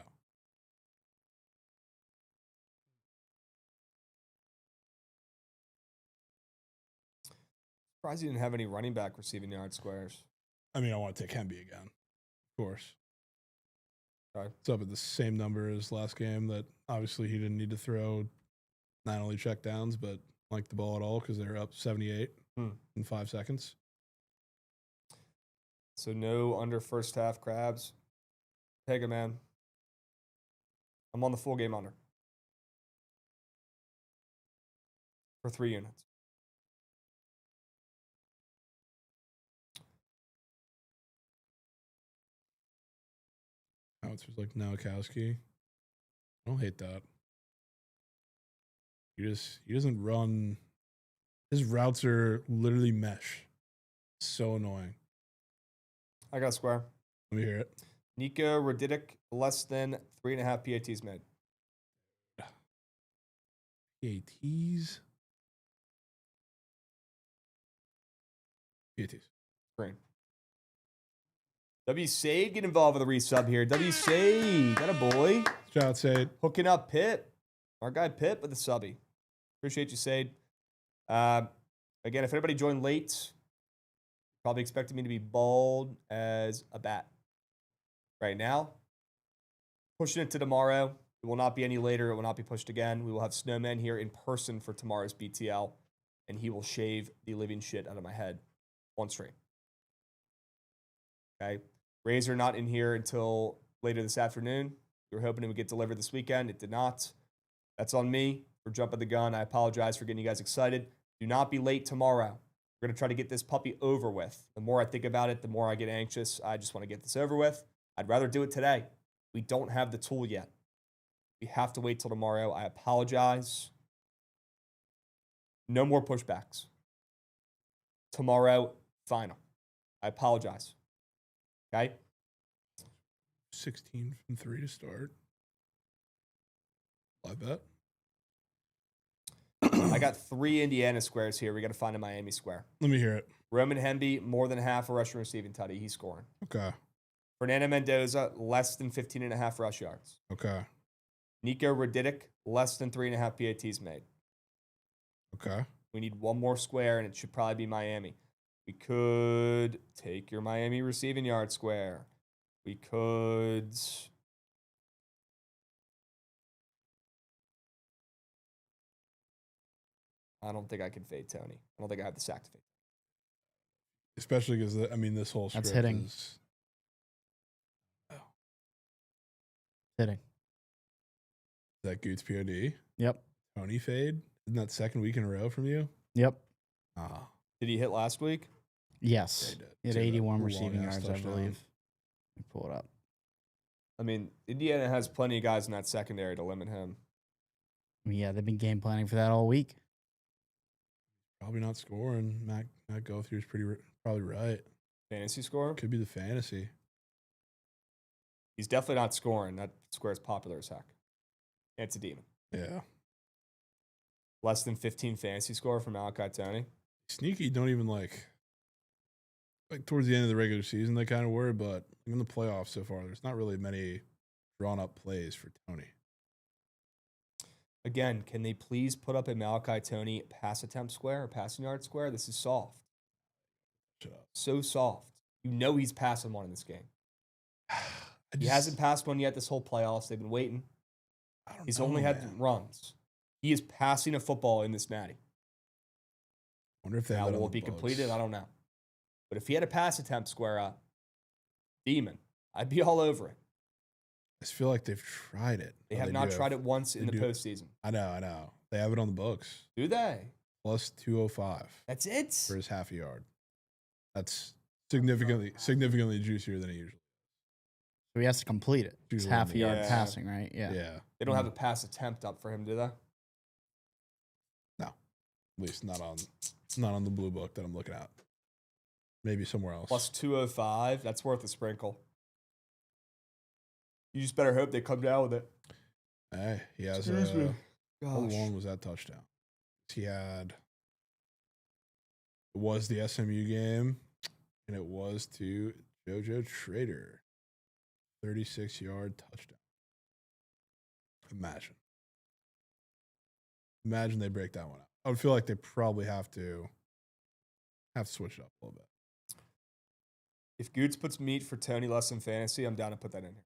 Surprised you didn't have any running back receiving yard squares. I mean, I want to take Hemby again, of course. Okay. It's up at the same number as last game. That obviously he didn't need to throw not only check downs, but like the ball at all because they're up 78 in 5 seconds. So no under first half Krabs. Take it, man. I'm on the full game under. For 3 units. Now it's like Nowakowski. I don't hate that. He doesn't run. His routes are literally mesh. So annoying. I got a square. Let me hear it. Nico Radidic, less than 3.5 PATs made. PATs? PATs. Green. W. Sade, get involved with a resub here. W. Sade, got a boy. Shout out, Sade. Hooking up Pitt. Our guy Pitt with the subby. Appreciate you, Sade. Again, if anybody joined late, probably expected me to be bald as a bat. Right now, pushing it to tomorrow. It will not be any later. It will not be pushed again. We will have Snowman here in person for tomorrow's BTL, and he will shave the living shit out of my head on stream. Okay. Razor not in here until later this afternoon. We were hoping it would get delivered this weekend. It did not. That's on me for jumping the gun. I apologize for getting you guys excited. Do not be late tomorrow. We're going to try to get this puppy over with. The more I think about it, the more I get anxious. I just want to get this over with. I'd rather do it today. We don't have the tool yet. We have to wait till tomorrow. I apologize. No more pushbacks. Tomorrow, final. I apologize. Okay? 16 from 3 to start. Live bet. I got 3 Indiana squares here. We got to find a Miami square. Let me hear it. Roman Hemby, more than half a rushing receiving tutty. He's scoring. Okay. Fernando Mendoza, less than 15.5 rush yards. Okay. Nico Radidic, less than 3.5 PATs made. Okay. We need one more square, and it should probably be Miami. We could take your Miami receiving yard square. We could... I don't think I can fade Tony. I don't think I have the sack to fade. Especially because, I mean, this whole script hitting. is... Hitting. Is that Goots POD? Yep. Tony fade? Isn't that second week in a row from you? Yep. Ah. Did he hit last week? Yes. Yeah, He had 81 long receiving ass yards, I touchdown. believe. Let me pull it up. I mean, Indiana has plenty of guys in that secondary to limit him. I mean, yeah, they've been game planning for that all week. Probably not scoring. Matt Gothrier's probably right. Fantasy score? Could be the fantasy. He's definitely not scoring. That square is popular as heck. It's a demon. Yeah. Less than 15 fantasy score from Malachi Tony. Sneaky don't even like towards the end of the regular season they kind of were, but in the playoffs so far, there's not really many drawn up plays for Tony. Again, can they please put up a Malachi Tony pass attempt square or passing yard square? This is soft. So soft. You know he's passing one in this game. He hasn't passed one yet this whole playoffs. They've been waiting. He's only had runs. He is passing a football in this natty. Wonder if they now will it be completed? I don't know. But if he had a pass attempt square up, demon, I'd be all over it. I just feel like they've tried it. They have not tried it once in the postseason. I know. They have it on the books. Do they? Plus 205. That's it? For his half a yard. That's significantly juicier than it usually is. So he has to complete it. It's half a yard passing, right? Yeah. They don't have a pass attempt up for him, do they? No. At least not on the blue book that I'm looking at. Maybe somewhere else. Plus 205. That's worth a sprinkle. You just better hope they come down with it. Hey, he has how long was that touchdown? It was the SMU game, and it was to JoJo Trader. 36-yard touchdown. Imagine they break that one out. I would feel like they probably have to switch it up a little bit. If Goots puts meat for Tony less than fantasy, I'm down to put that in here.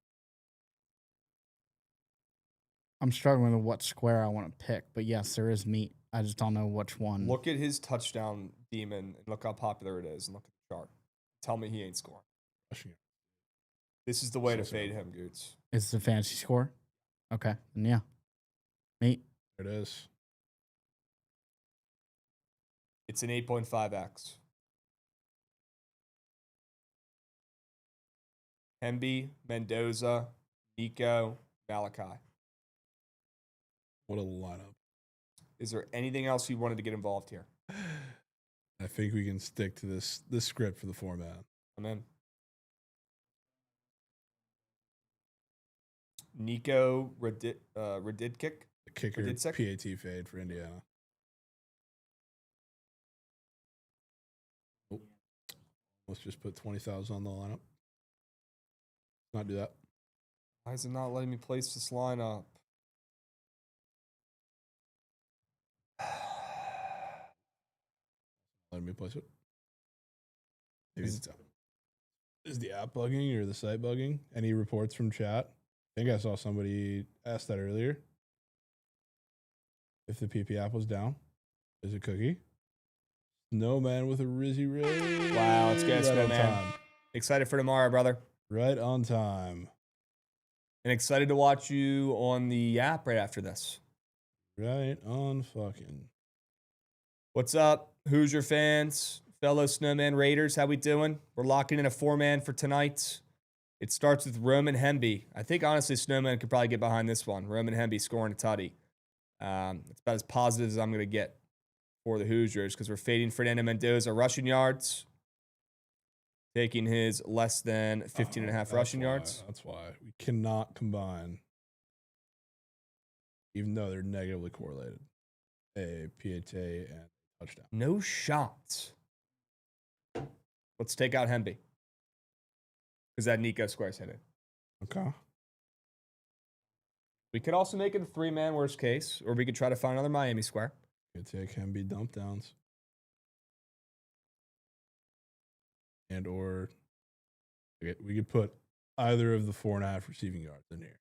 I'm struggling with what square I want to pick, but yes, there is meat. I just don't know which one. Look at his touchdown demon and look how popular it is and look at the chart. Tell me he ain't scoring. This is the way to fade him, Goots. Is the fantasy score? Okay. And yeah. Meat. There it is. It's an 8.5x. Hemby, Mendoza, Nico, Malachi. What a lineup. Is there anything else you wanted to get involved here? I think we can stick to this script for the format. I'm in. Nico Radidkick. The kicker PAT fade for Indiana. Oh. Let's just put 20,000 on the lineup. Not do that. Why is it not letting me place this lineup? Let me place it. Maybe is the app bugging or the site bugging? Any reports from chat? I think I saw somebody ask that earlier. If the PP app was down, is it Cookie? Snowman with a Rizzy Ray. Wow, let's get Snowman. Excited for tomorrow, brother. Right on time. And excited to watch you on the app right after this. Right on fucking. What's up, Hoosier fans, fellow Snowman Raiders? How we doing? We're locking in a 4-man for tonight. It starts with Roman Hemby. I think, honestly, Snowman could probably get behind this one. Roman Hemby scoring a tutty. It's about as positive as I'm going to get for the Hoosiers because we're fading Fernando Mendoza rushing yards, taking his less than 15.5 rushing yards. That's why. We cannot combine, even though they're negatively correlated, a PAT and touchdown. No shots. Let's take out Hemby. Because that Nico square's hit it. Okay. We could also make it a 3-man worst case, or we could try to find another Miami square. Could take Hemby dump downs. And or we could put either of the 4.5 receiving yards in here.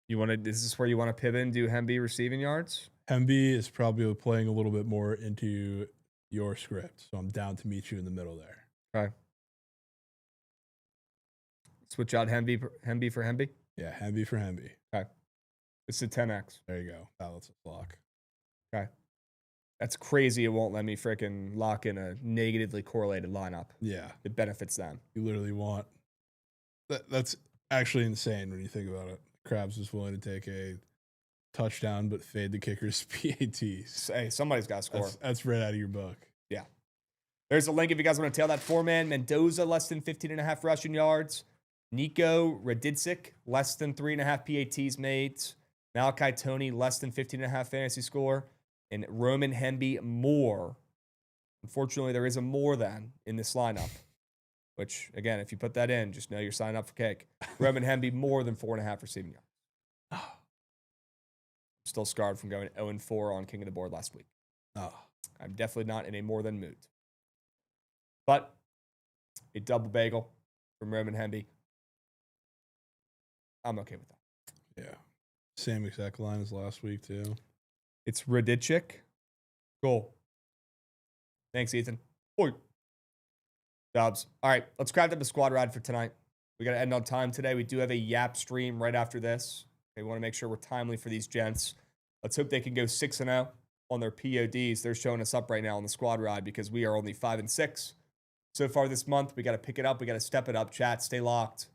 Is this where you want to pivot and do Hemby receiving yards? Hemby is probably playing a little bit more into your script, so I'm down to meet you in the middle there. Okay. Switch out Hemby for Hemby? Yeah, Hemby for Hemby. Okay. It's a 10x. There you go. That lets us lock. Okay. That's crazy. It won't let me freaking lock in a negatively correlated lineup. Yeah. It benefits them. You literally want... That's actually insane when you think about it. Krabs was willing to take a touchdown but fade the kicker's PATs. Hey, somebody's got to score. That's right out of your book. Yeah. There's a link if you guys want to tail that 4-man. Mendoza, less than 15.5 rushing yards. Nico Radidzik, less than 3.5 PATs made. Malachi Tony, less than 15.5 fantasy score. And Roman Hemby, more. Unfortunately, there is a more than in this lineup. Which, again, if you put that in, just know you're signing up for cake. Roman Hemby, more than 4.5 receiving yards. I'm still scarred from going 0-4 on King of the Board last week. I'm definitely not in a more than mood. But a double bagel from Roman Hemby. I'm okay with that. Yeah. Same exact line as last week, too. It's Radidzik. Cool. Thanks, Ethan. Oi. Dubs. All right, let's craft up a squad ride for tonight. We got to end on time today. We do have a Yap stream right after this. We want to make sure we're timely for these gents. Let's hope they can go 6-0 on their PODs. They're showing us up right now on the squad ride because we are only 5-6 so far this month. We got to pick it up. We got to step it up. Chat, stay locked.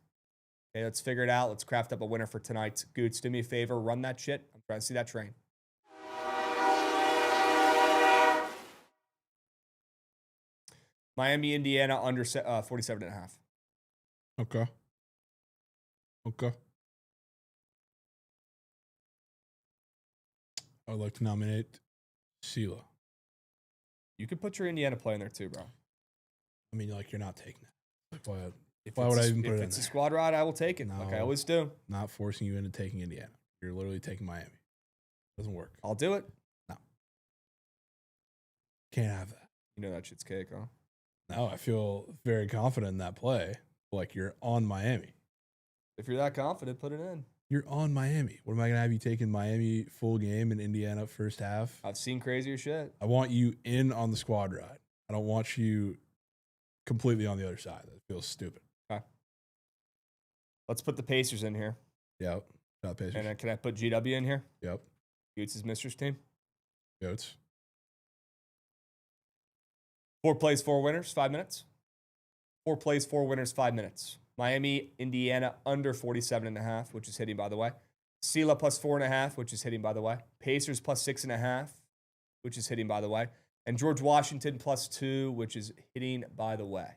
Okay, let's figure it out. Let's craft up a winner for tonight. Goots, do me a favor. Run that shit. I'm trying to see that train. Miami, Indiana, under 47.5. Okay. I would like to nominate Sela. You could put your Indiana play in there too, bro. I mean, like, you're not taking that. Why would I even put it in there? If it's a squad ride, I will take it. No, like I always do. Not forcing you into taking Indiana. You're literally taking Miami. Doesn't work. I'll do it. No. Can't have that. You know that shit's cake, huh? No, I feel very confident in that play. Like, you're on Miami. If you're that confident, put it in. You're on Miami. What am I going to have you taking Miami full game and Indiana first half? I've seen crazier shit. I want you in on the squad ride. I don't want you completely on the other side. That feels stupid. Okay. Let's put the Pacers in here. Yep. Got Pacers. And then can I put GW in here? Yep. Goots' Mistress team. Goats. 4 plays, 4 winners, 5 minutes. 4 plays, 4 winners, 5 minutes. Miami, Indiana, under 47.5, which is hitting, by the way. Sela plus 4.5, which is hitting, by the way. Pacers plus 6.5, which is hitting, by the way. And George Washington plus 2, which is hitting, by the way.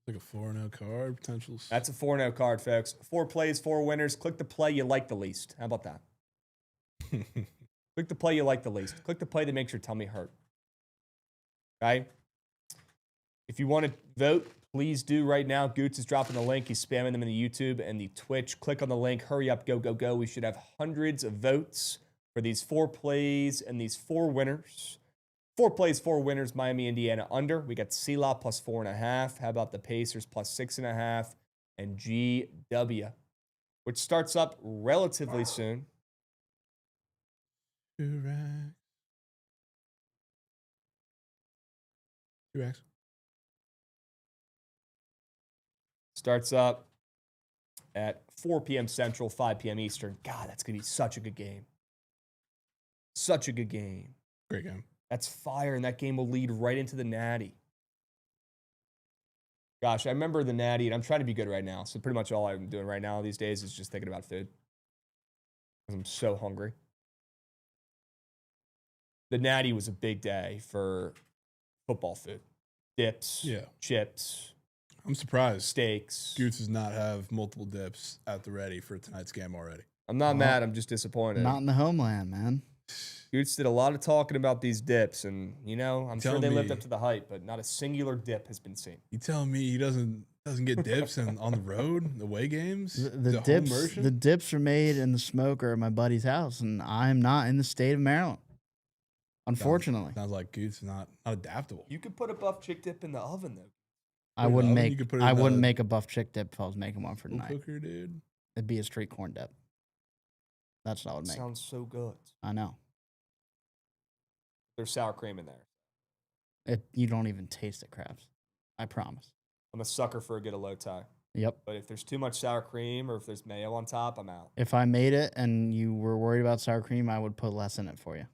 Like a 4-0 card, potential. That's a 4-0 card, folks. 4 plays, 4 winners. Click the play you like the least. How about that? Click the play you like the least. Click the play that makes your tummy hurt. Okay? If you want to vote, please do right now. Goots is dropping the link. He's spamming them in the YouTube and the Twitch. Click on the link. Hurry up. Go, go, go. We should have hundreds of votes for these 4 plays and these 4 winners. 4 plays, 4 winners. Miami, Indiana under. We got Sela plus 4.5. How about the Pacers plus 6.5? And GW, which starts up relatively soon. 2 racks. 2 racks. Starts up at 4 p.m. Central, 5 p.m. Eastern. God, that's going to be such a good game. Such a good game. Great game. That's fire, and that game will lead right into the natty. Gosh, I remember the natty, and I'm trying to be good right now. So pretty much all I'm doing right now these days is just thinking about food. Because I'm so hungry. The natty was a big day for football food. Dips, chips. I'm surprised Steaks. Goots does not have multiple dips at the ready for tonight's game already. I'm not mad. I'm just disappointed. Not in the homeland, man. Goots did a lot of talking about these dips, and, you know, I'm sure they lived up to the hype, but not a singular dip has been seen. You telling me he doesn't get dips on the road, the away games? The dips are made in the smoker at my buddy's house, and I'm not in the state of Maryland. Unfortunately. Sounds like Goots is not adaptable. You could put a buff chick dip in the oven, though. I wouldn't make a buff chick dip if I was making one for tonight. Cooker, dude. It'd be a street corn dip. That's what I would make. Sounds so good. I know. There's sour cream in there. You don't even taste it, Krabs. I promise. I'm a sucker for a good low tie. Yep. But if there's too much sour cream or if there's mayo on top, I'm out. If I made it and you were worried about sour cream, I would put less in it for you.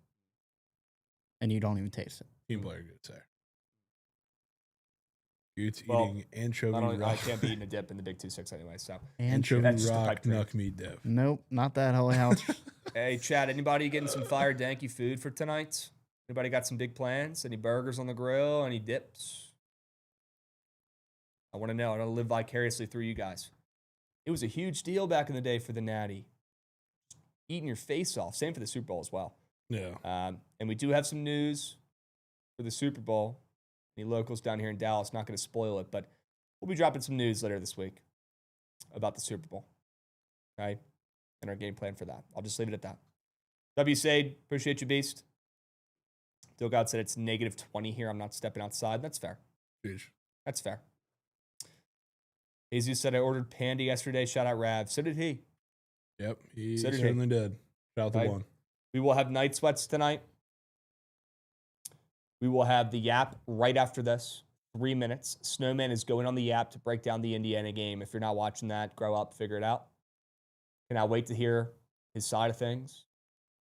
And you don't even taste it. Team player good, sir. Goots eating anchovy rock. I can't be eating a dip in the Big 2-6 anyway, so. Anchovy rock knuck meat dip. Nope, not that holy house. Hey, Chad, anybody getting some fire danky food for tonight? Anybody got some big plans? Any burgers on the grill? Any dips? I want to know. I want to live vicariously through you guys. It was a huge deal back in the day for the natty. Eating your face off. Same for the Super Bowl as well. Yeah. And we do have some news for the Super Bowl. Any locals down here in Dallas, not going to spoil it, but we'll be dropping some news later this week about the Super Bowl. Okay? And our game plan for that. I'll just leave it at that. W. Sade, appreciate you, Beast. Dilgod said it's negative 20 here. I'm not stepping outside. That's fair. Huge. That's fair. Jesus said I ordered Panda yesterday. Shout out Rav. So did he. Yep, he certainly did. Shout out to one. We will have night sweats tonight. We will have the Yap right after this. 3 minutes. Snowman is going on the app to break down the Indiana game. If you're not watching that, grow up, figure it out. Cannot wait to hear his side of things.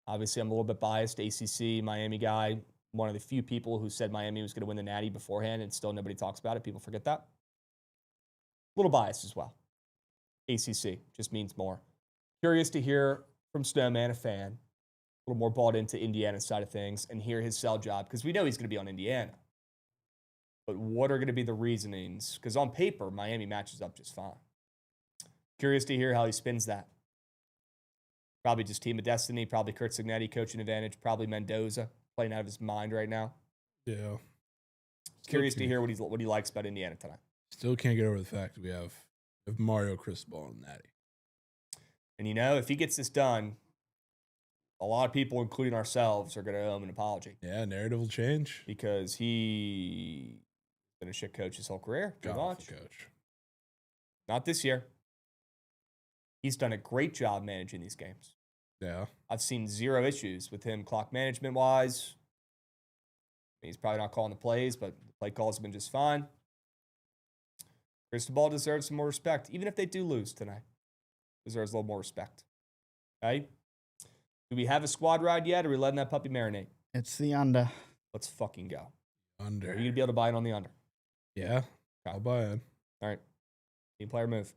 Obviously, I'm a little bit biased. ACC, Miami guy. One of the few people who said Miami was going to win the Natty beforehand, and still nobody talks about it. People forget that. A little biased as well. ACC just means more. Curious to hear from Snowman, a fan, a little more bought into Indiana's side of things, and hear his sell job, because we know he's going to be on Indiana. But what are going to be the reasonings? Because on paper, Miami matches up just fine. Curious to hear how he spins that. Probably just team of destiny. Probably Curt Cignetti coaching advantage. Probably Mendoza playing out of his mind right now. Yeah. Curious to hear what he likes about Indiana tonight. Still can't get over the fact that we have Mario Cristobal and Natty. And if he gets this done, a lot of people, including ourselves, are going to owe him an apology. Yeah, narrative will change. Because he's been a shit coach his whole career. Coach. Not this year. He's done a great job managing these games. Yeah. I've seen zero issues with him clock management-wise. He's probably not calling the plays, but the play calls have been just fine. Cristobal deserves some more respect, even if they do lose tonight. Deserves a little more respect. Okay? Do we have a squad ride yet, or are we letting that puppy marinate? It's the under. Let's fucking go. Under. Are you going to be able to buy it on the under? Yeah. Okay. I'll buy it. All right. Team player move.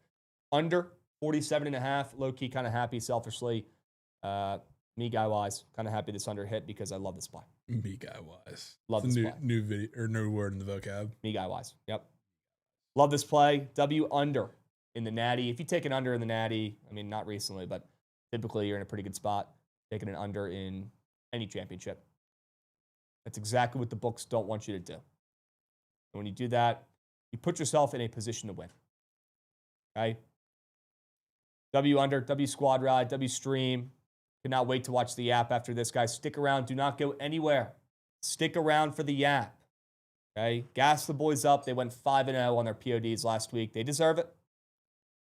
Under 47.5. Low-key kind of happy, selfishly. Me guy-wise, kind of happy this under hit because I love this play. Me guy-wise. Love it's this a play. new video or new word in the vocab. Me guy-wise. Yep. Love this play. W under in the Natty. If you take an under in the Natty, I mean, not recently, but typically you're in a pretty good spot taking an under in any championship. That's exactly what the books don't want you to do. And when you do that, you put yourself in a position to win. Okay? W under, W squad ride, W stream. Cannot wait to watch the app after this, guys. Stick around. Do not go anywhere. Stick around for the app. Okay? Gas the boys up. They went 5-0 on their PODs last week. They deserve it.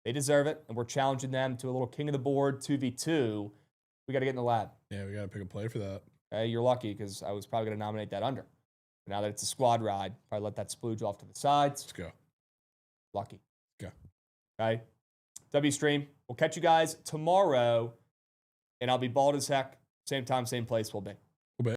They deserve it. And we're challenging them to a little king of the board 2v2. We got to get in the lab. Yeah, we got to pick a play for that. Okay? You're lucky because I was probably going to nominate that under. But now that it's a squad ride, probably let that splooge off to the sides. Let's go. Lucky. Go. Okay? W stream. We'll catch you guys tomorrow. And I'll be bald as heck. Same time, same place we'll be.